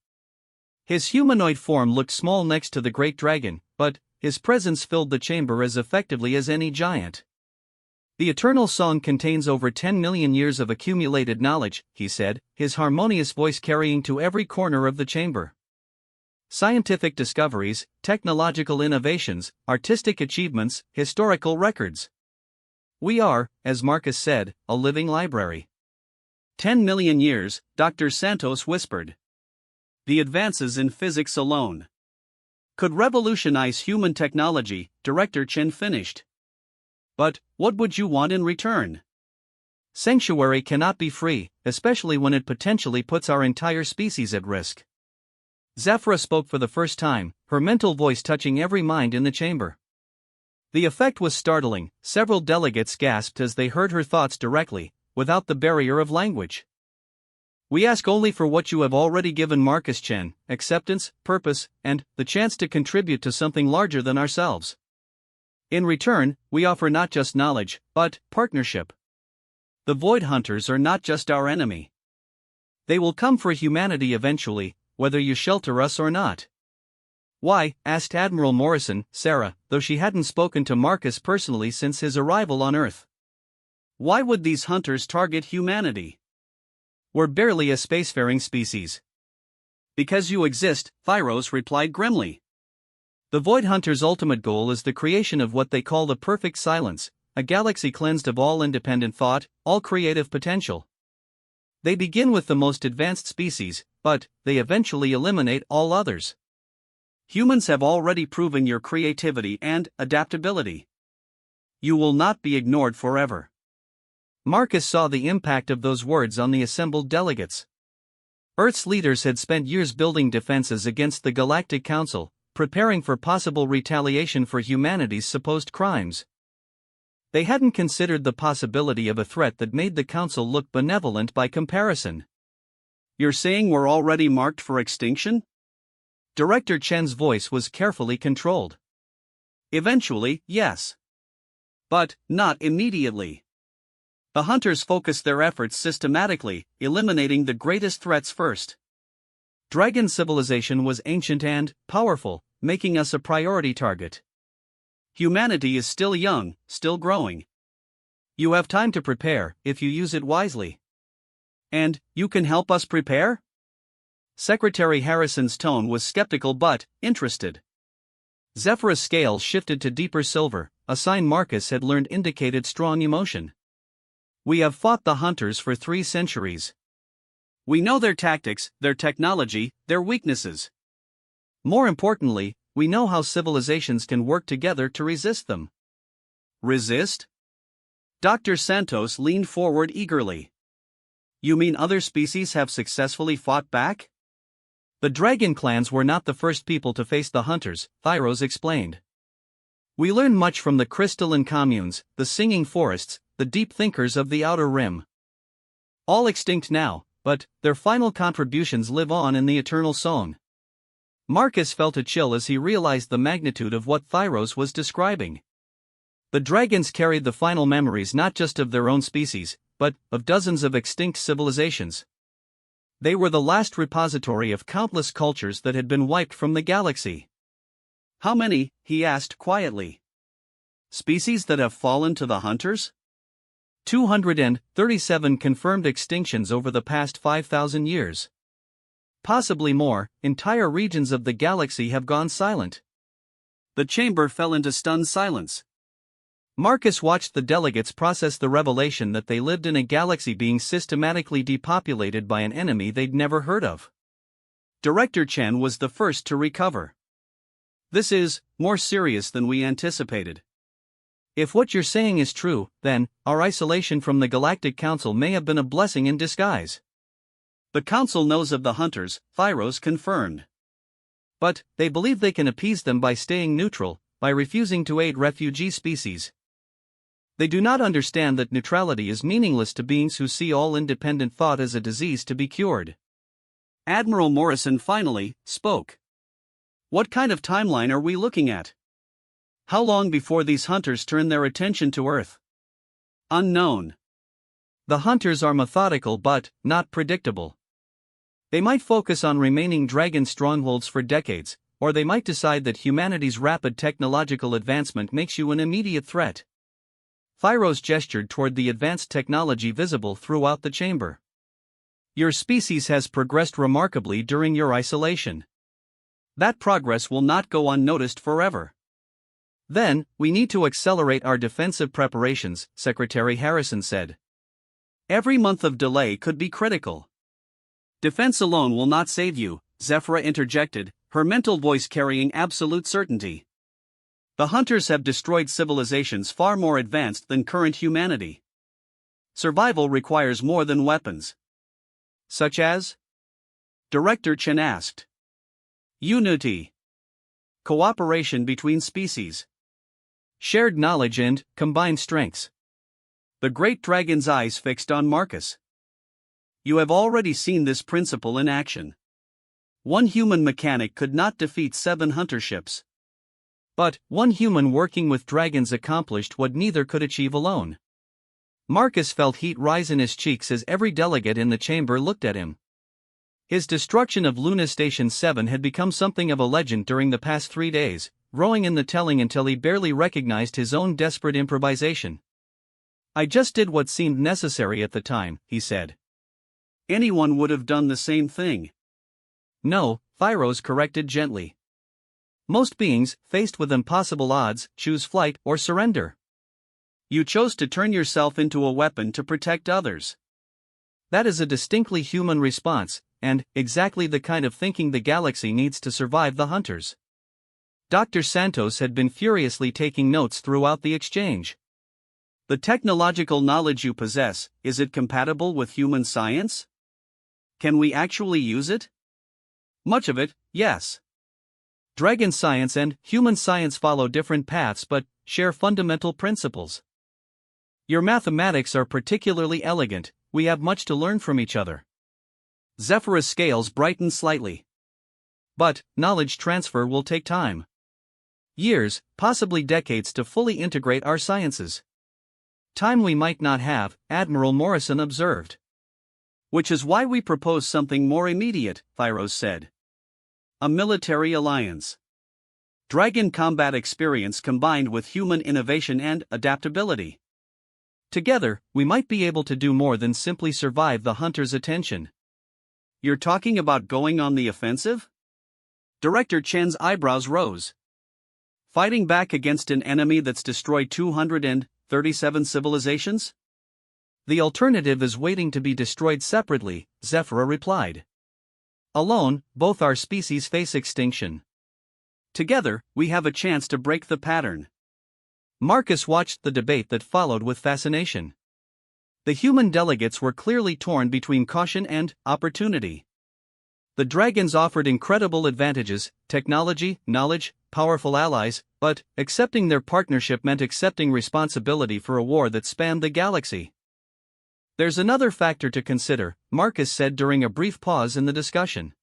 His humanoid form looked small next to the great dragon, but his presence filled the chamber as effectively as any giant. The Eternal Song contains over 10 million years of accumulated knowledge, he said, his harmonious voice carrying to every corner of the chamber. Scientific discoveries, technological innovations, artistic achievements, historical records. We are, as Marcus said, a living library. 10 million years, Dr. Santos whispered. The advances in physics alone could revolutionize human technology, Director Chen finished. But what would you want in return? Sanctuary cannot be free, especially when it potentially puts our entire species at risk. Zephyra spoke for the first time, her mental voice touching every mind in the chamber. The effect was startling. Several delegates gasped as they heard her thoughts directly, without the barrier of language. We ask only for what you have already given Marcus Chen, acceptance, purpose, and the chance to contribute to something larger than ourselves. In return, we offer not just knowledge, but partnership. The Void Hunters are not just our enemy. They will come for humanity eventually, whether you shelter us or not. Why? Asked Admiral Morrison, Sarah, though she hadn't spoken to Marcus personally since his arrival on Earth. Why would these hunters target humanity? We're barely a spacefaring species. Because you exist, Thyros replied grimly. The Void Hunter's ultimate goal is the creation of what they call the perfect silence, a galaxy cleansed of all independent thought, all creative potential. They begin with the most advanced species, but they eventually eliminate all others. Humans have already proven your creativity and adaptability. You will not be ignored forever. Marcus saw the impact of those words on the assembled delegates. Earth's leaders had spent years building defenses against the Galactic Council, preparing for possible retaliation for humanity's supposed crimes. They hadn't considered the possibility of a threat that made the Council look benevolent by comparison. You're saying we're already marked for extinction? Director Chen's voice was carefully controlled. Eventually, yes. But not immediately. The hunters focused their efforts systematically, eliminating the greatest threats first. Dragon civilization was ancient and powerful, making us a priority target. Humanity is still young, still growing. You have time to prepare if you use it wisely. And you can help us prepare? Secretary Harrison's tone was skeptical but interested. Zephyrus' scale shifted to deeper silver, a sign Marcus had learned indicated strong emotion. We have fought the hunters for 3 centuries. We know their tactics, their technology, their weaknesses. More importantly, we know how civilizations can work together to resist them. Resist? Dr. Santos leaned forward eagerly. You mean other species have successfully fought back? The dragon clans were not the first people to face the hunters, Thyros explained. We learn much from the crystalline communes, the singing forests, the deep thinkers of the Outer Rim. All extinct now, but their final contributions live on in the eternal song. Marcus felt a chill as he realized the magnitude of what Thyros was describing. The dragons carried the final memories not just of their own species, but of dozens of extinct civilizations. They were the last repository of countless cultures that had been wiped from the galaxy. How many? He asked quietly. Species that have fallen to the hunters? 237 confirmed extinctions over the past 5,000 years. Possibly more, entire regions of the galaxy have gone silent. The chamber fell into stunned silence. Marcus watched the delegates process the revelation that they lived in a galaxy being systematically depopulated by an enemy they'd never heard of. Director Chen was the first to recover. This is more serious than we anticipated. If what you're saying is true, then our isolation from the Galactic Council may have been a blessing in disguise. The Council knows of the hunters, Thyros confirmed. But they believe they can appease them by staying neutral, by refusing to aid refugee species. They do not understand that neutrality is meaningless to beings who see all independent thought as a disease to be cured. Admiral Morrison finally spoke. What kind of timeline are we looking at? How long before these hunters turn their attention to Earth? Unknown. The hunters are methodical but not predictable. They might focus on remaining dragon strongholds for decades, or they might decide that humanity's rapid technological advancement makes you an immediate threat. Thyros gestured toward the advanced technology visible throughout the chamber. Your species has progressed remarkably during your isolation. That progress will not go unnoticed forever. Then, we need to accelerate our defensive preparations, Secretary Harrison said. Every month of delay could be critical. Defense alone will not save you, Zephyra interjected, her mental voice carrying absolute certainty. The hunters have destroyed civilizations far more advanced than current humanity. Survival requires more than weapons. Such as? Director Chen asked. Unity. Cooperation between species. Shared knowledge and combined strengths. The great dragon's eyes fixed on Marcus. You have already seen this principle in action. One human mechanic could not defeat 7 hunter ships. But one human working with dragons accomplished what neither could achieve alone. Marcus felt heat rise in his cheeks as every delegate in the chamber looked at him. His destruction of Lunar Station 7 had become something of a legend during the past 3 days, growing in the telling until he barely recognized his own desperate improvisation. I just did what seemed necessary at the time, he said. Anyone would have done the same thing. No, Thyros corrected gently. Most beings, faced with impossible odds, choose flight or surrender. You chose to turn yourself into a weapon to protect others. That is a distinctly human response, and exactly the kind of thinking the galaxy needs to survive the hunters. Dr. Santos had been furiously taking notes throughout the exchange. The technological knowledge you possess, is it compatible with human science? Can we actually use it? Much of it, yes. Dragon science and human science follow different paths but share fundamental principles. Your mathematics are particularly elegant, we have much to learn from each other. Zephyrus' scales brightened slightly. But knowledge transfer will take time. Years, possibly decades to fully integrate our sciences. Time we might not have, Admiral Morrison observed. Which is why we propose something more immediate, Thyros said. A military alliance. Dragon combat experience combined with human innovation and adaptability. Together, we might be able to do more than simply survive the hunter's attention. You're talking about going on the offensive? Director Chen's eyebrows rose. Fighting back against an enemy that's destroyed 237 civilizations? The alternative is waiting to be destroyed separately, Zephyra replied. Alone, both our species face extinction. Together, we have a chance to break the pattern. Marcus watched the debate that followed with fascination. The human delegates were clearly torn between caution and opportunity. The dragons offered incredible advantages, technology, knowledge, powerful allies, but accepting their partnership meant accepting responsibility for a war that spanned the galaxy. There's another factor to consider, Marcus said during a brief pause in the discussion.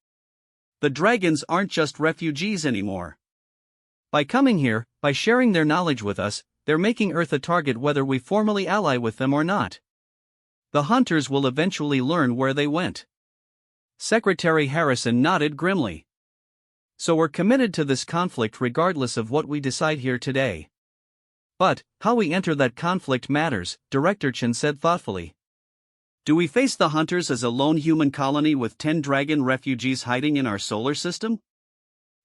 The dragons aren't just refugees anymore. By coming here, by sharing their knowledge with us, they're making Earth a target whether we formally ally with them or not. The hunters will eventually learn where they went. Secretary Harrison nodded grimly. So we're committed to this conflict regardless of what we decide here today. But, how we enter that conflict matters, Director Chen said thoughtfully. Do we face the hunters as a lone human colony with 10 dragon refugees hiding in our solar system?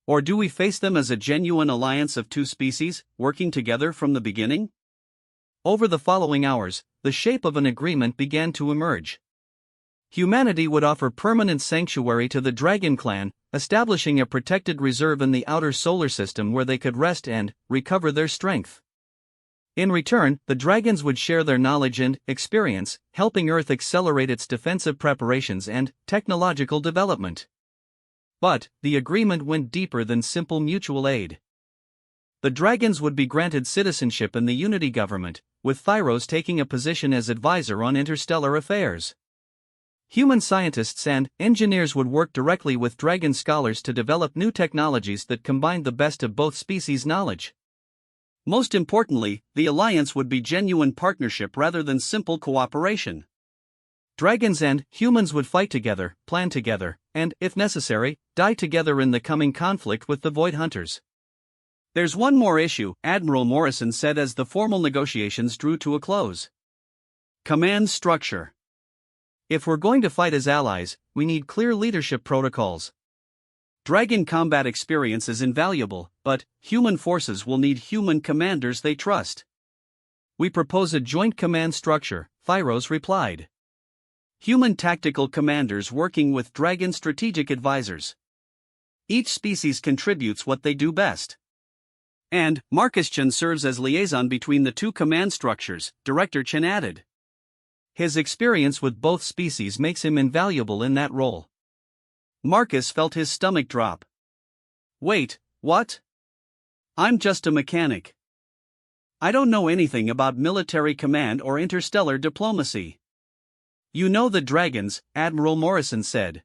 Or do we face them as a genuine alliance of two species, working together from the beginning? Over the following hours, the shape of an agreement began to emerge. Humanity would offer permanent sanctuary to the Dragon Clan, establishing a protected reserve in the outer solar system where they could rest and recover their strength. In return, the dragons would share their knowledge and experience, helping Earth accelerate its defensive preparations and technological development. But the agreement went deeper than simple mutual aid. The dragons would be granted citizenship in the Unity government, with Thyros taking a position as advisor on interstellar affairs. Human scientists and engineers would work directly with dragon scholars to develop new technologies that combined the best of both species' knowledge. Most importantly, the alliance would be genuine partnership rather than simple cooperation. Dragons and humans would fight together, plan together, and, if necessary, die together in the coming conflict with the Void Hunters. There's one more issue, Admiral Morrison said as the formal negotiations drew to a close. Command structure. If we're going to fight as allies, we need clear leadership protocols. Dragon combat experience is invaluable, but human forces will need human commanders they trust. We propose a joint command structure, Thyros replied. Human tactical commanders working with dragon strategic advisors. Each species contributes what they do best. And Marcus Chen serves as liaison between the two command structures, Director Chen added. His experience with both species makes him invaluable in that role. Marcus felt his stomach drop. Wait, what? I'm just a mechanic. I don't know anything about military command or interstellar diplomacy. You know the dragons, Admiral Morrison said.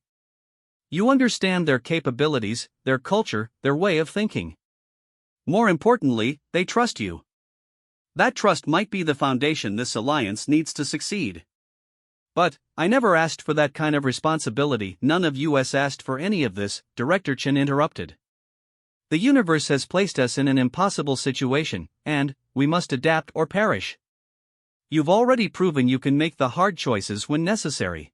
You understand their capabilities, their culture, their way of thinking. More importantly, they trust you. That trust might be the foundation this alliance needs to succeed. But, I never asked for that kind of responsibility. None of us asked for any of this, Director Chen interrupted. The universe has placed us in an impossible situation, and we must adapt or perish. You've already proven you can make the hard choices when necessary.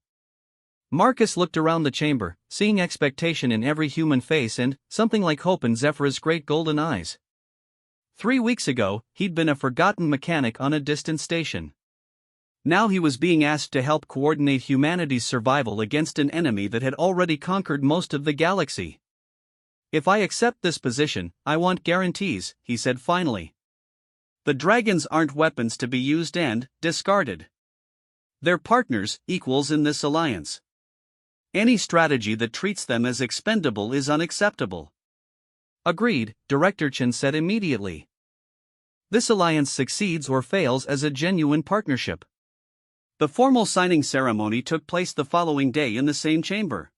Marcus looked around the chamber, seeing expectation in every human face and something like hope in Zephyr's great golden eyes. 3 weeks ago, he'd been a forgotten mechanic on a distant station. Now he was being asked to help coordinate humanity's survival against an enemy that had already conquered most of the galaxy. "If I accept this position, I want guarantees," he said finally. "The dragons aren't weapons to be used and discarded. They're partners, equals in this alliance. Any strategy that treats them as expendable is unacceptable." "Agreed," Director Chen said immediately. "This alliance succeeds or fails as a genuine partnership." The formal signing ceremony took place the following day in the same chamber.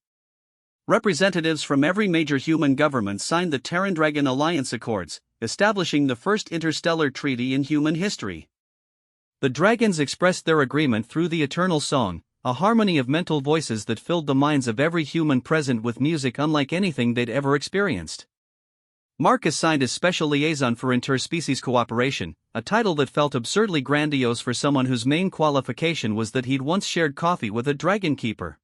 Representatives from every major human government signed the Terran Dragon Alliance Accords, establishing the first interstellar treaty in human history. The dragons expressed their agreement through the eternal song, a harmony of mental voices that filled the minds of every human present with music unlike anything they'd ever experienced. Marcus signed as Special Liaison for Interspecies Cooperation, a title that felt absurdly grandiose for someone whose main qualification was that he'd once shared coffee with a dragon keeper.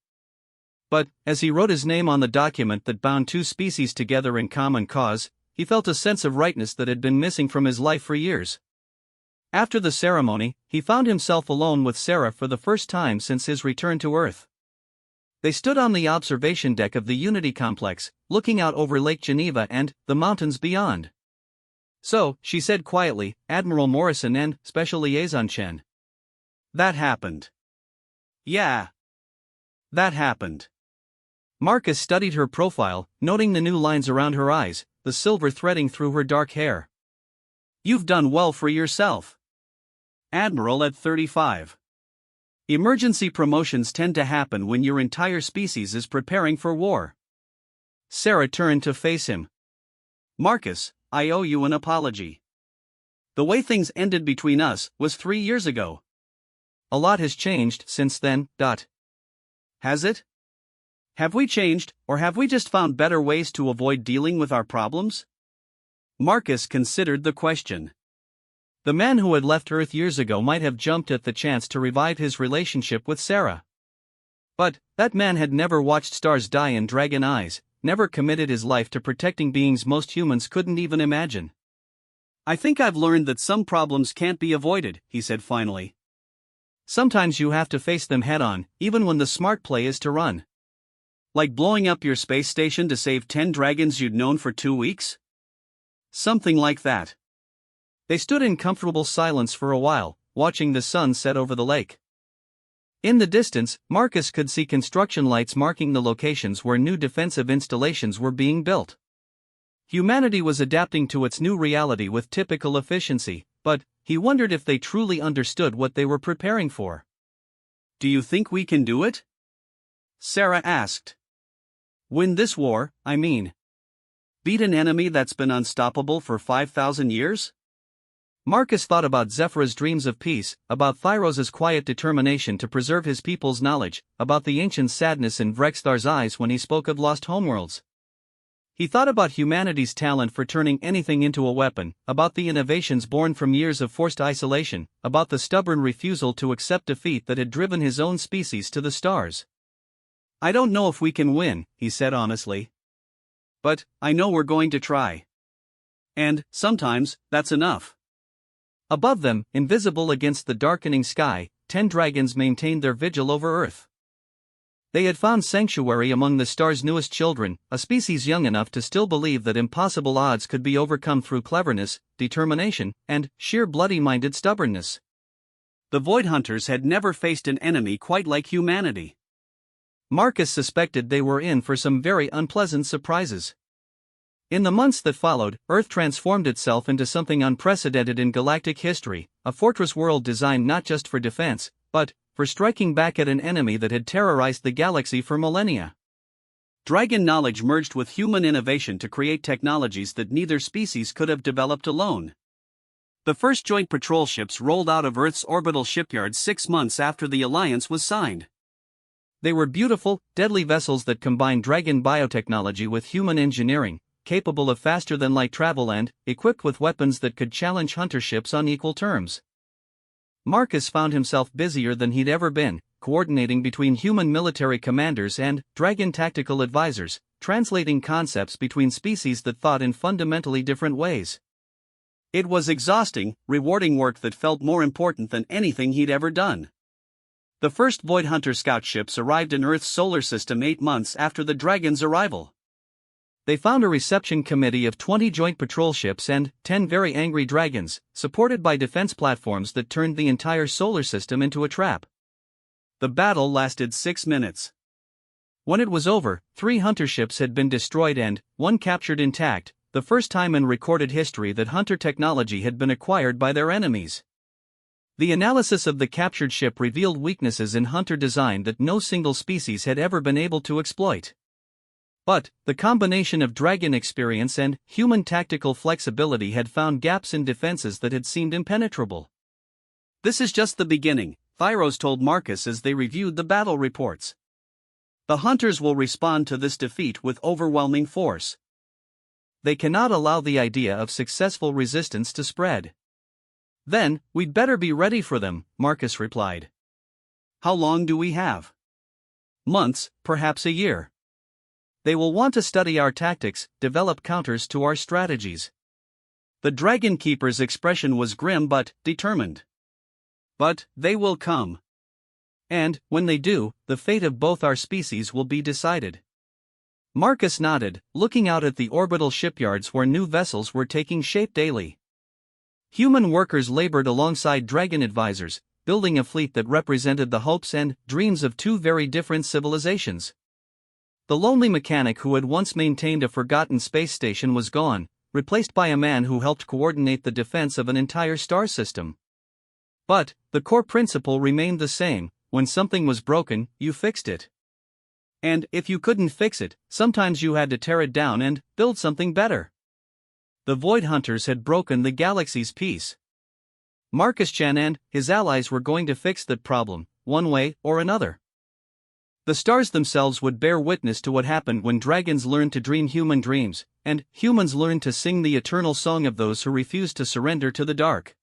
But, as he wrote his name on the document that bound two species together in common cause, he felt a sense of rightness that had been missing from his life for years. After the ceremony, he found himself alone with Sarah for the first time since his return to Earth. They stood on the observation deck of the Unity Complex, looking out over Lake Geneva and the mountains beyond. "So," she said quietly, "Admiral Morrison and Special Liaison Chen. That happened." "Yeah. That happened." Marcus studied her profile, noting the new lines around her eyes, the silver threading through her dark hair. "You've done well for yourself. Admiral at 35. Emergency promotions tend to happen when your entire species is preparing for war." Sarah turned to face him. "Marcus, I owe you an apology. The way things ended between us was 3 years ago. A lot has changed since then. Has it? Have we changed, or have we just found better ways to avoid dealing with our problems?" Marcus considered the question. The man who had left Earth years ago might have jumped at the chance to revive his relationship with Sarah. But that man had never watched stars die in dragon eyes, never committed his life to protecting beings most humans couldn't even imagine. "I think I've learned that some problems can't be avoided," he said finally. "Sometimes you have to face them head-on, even when the smart play is to run. Like blowing up your space station to save 10 dragons you'd known for 2 weeks? Something like that." They stood in comfortable silence for a while, watching the sun set over the lake. In the distance, Marcus could see construction lights marking the locations where new defensive installations were being built. Humanity was adapting to its new reality with typical efficiency, but he wondered if they truly understood what they were preparing for. "Do you think we can do it?" Sarah asked. "Win this war, I mean. Beat an enemy that's been unstoppable for 5,000 years? Marcus thought about Zephyr's dreams of peace, about Thyros's quiet determination to preserve his people's knowledge, about the ancient sadness in Vrexthar's eyes when he spoke of lost homeworlds. He thought about humanity's talent for turning anything into a weapon, about the innovations born from years of forced isolation, about the stubborn refusal to accept defeat that had driven his own species to the stars. "I don't know if we can win," he said honestly. "But I know we're going to try. And sometimes that's enough." Above them, invisible against the darkening sky, 10 dragons maintained their vigil over Earth. They had found sanctuary among the star's newest children, a species young enough to still believe that impossible odds could be overcome through cleverness, determination, and sheer bloody-minded stubbornness. The Void Hunters had never faced an enemy quite like humanity. Marcus suspected they were in for some very unpleasant surprises. In the months that followed, Earth transformed itself into something unprecedented in galactic history, a fortress world designed not just for defense, but for striking back at an enemy that had terrorized the galaxy for millennia. Dragon knowledge merged with human innovation to create technologies that neither species could have developed alone. The first joint patrol ships rolled out of Earth's orbital shipyard 6 months after the alliance was signed. They were beautiful, deadly vessels that combined dragon biotechnology with human engineering, capable of faster-than-light travel and equipped with weapons that could challenge hunter ships on equal terms. Marcus found himself busier than he'd ever been, coordinating between human military commanders and dragon tactical advisors, translating concepts between species that thought in fundamentally different ways. It was exhausting, rewarding work that felt more important than anything he'd ever done. The first Void Hunter scout ships arrived in Earth's solar system 8 months after the Dragon's arrival. They found a reception committee of 20 joint patrol ships and 10 very angry dragons, supported by defense platforms that turned the entire solar system into a trap. The battle lasted 6 minutes. When it was over, 3 hunter ships had been destroyed and 1 captured intact, the first time in recorded history that hunter technology had been acquired by their enemies. The analysis of the captured ship revealed weaknesses in hunter design that no single species had ever been able to exploit. But, the combination of dragon experience and human tactical flexibility had found gaps in defenses that had seemed impenetrable. "This is just the beginning," Thyros told Marcus as they reviewed the battle reports. "The hunters will respond to this defeat with overwhelming force. They cannot allow the idea of successful resistance to spread." "Then, we'd better be ready for them," Marcus replied. "How long do we have?" "Months, perhaps a year. They will want to study our tactics, develop counters to our strategies." The Dragon Keeper's expression was grim but determined. "But they will come. And, when they do, the fate of both our species will be decided." Marcus nodded, looking out at the orbital shipyards where new vessels were taking shape daily. Human workers labored alongside dragon advisors, building a fleet that represented the hopes and dreams of 2 very different civilizations. The lonely mechanic who had once maintained a forgotten space station was gone, replaced by a man who helped coordinate the defense of an entire star system. But, the core principle remained the same: when something was broken, you fixed it. And, if you couldn't fix it, sometimes you had to tear it down and build something better. The Void Hunters had broken the galaxy's peace. Marcus Chan and his allies were going to fix that problem, one way or another. The stars themselves would bear witness to what happened when dragons learned to dream human dreams, and humans learned to sing the eternal song of those who refused to surrender to the dark.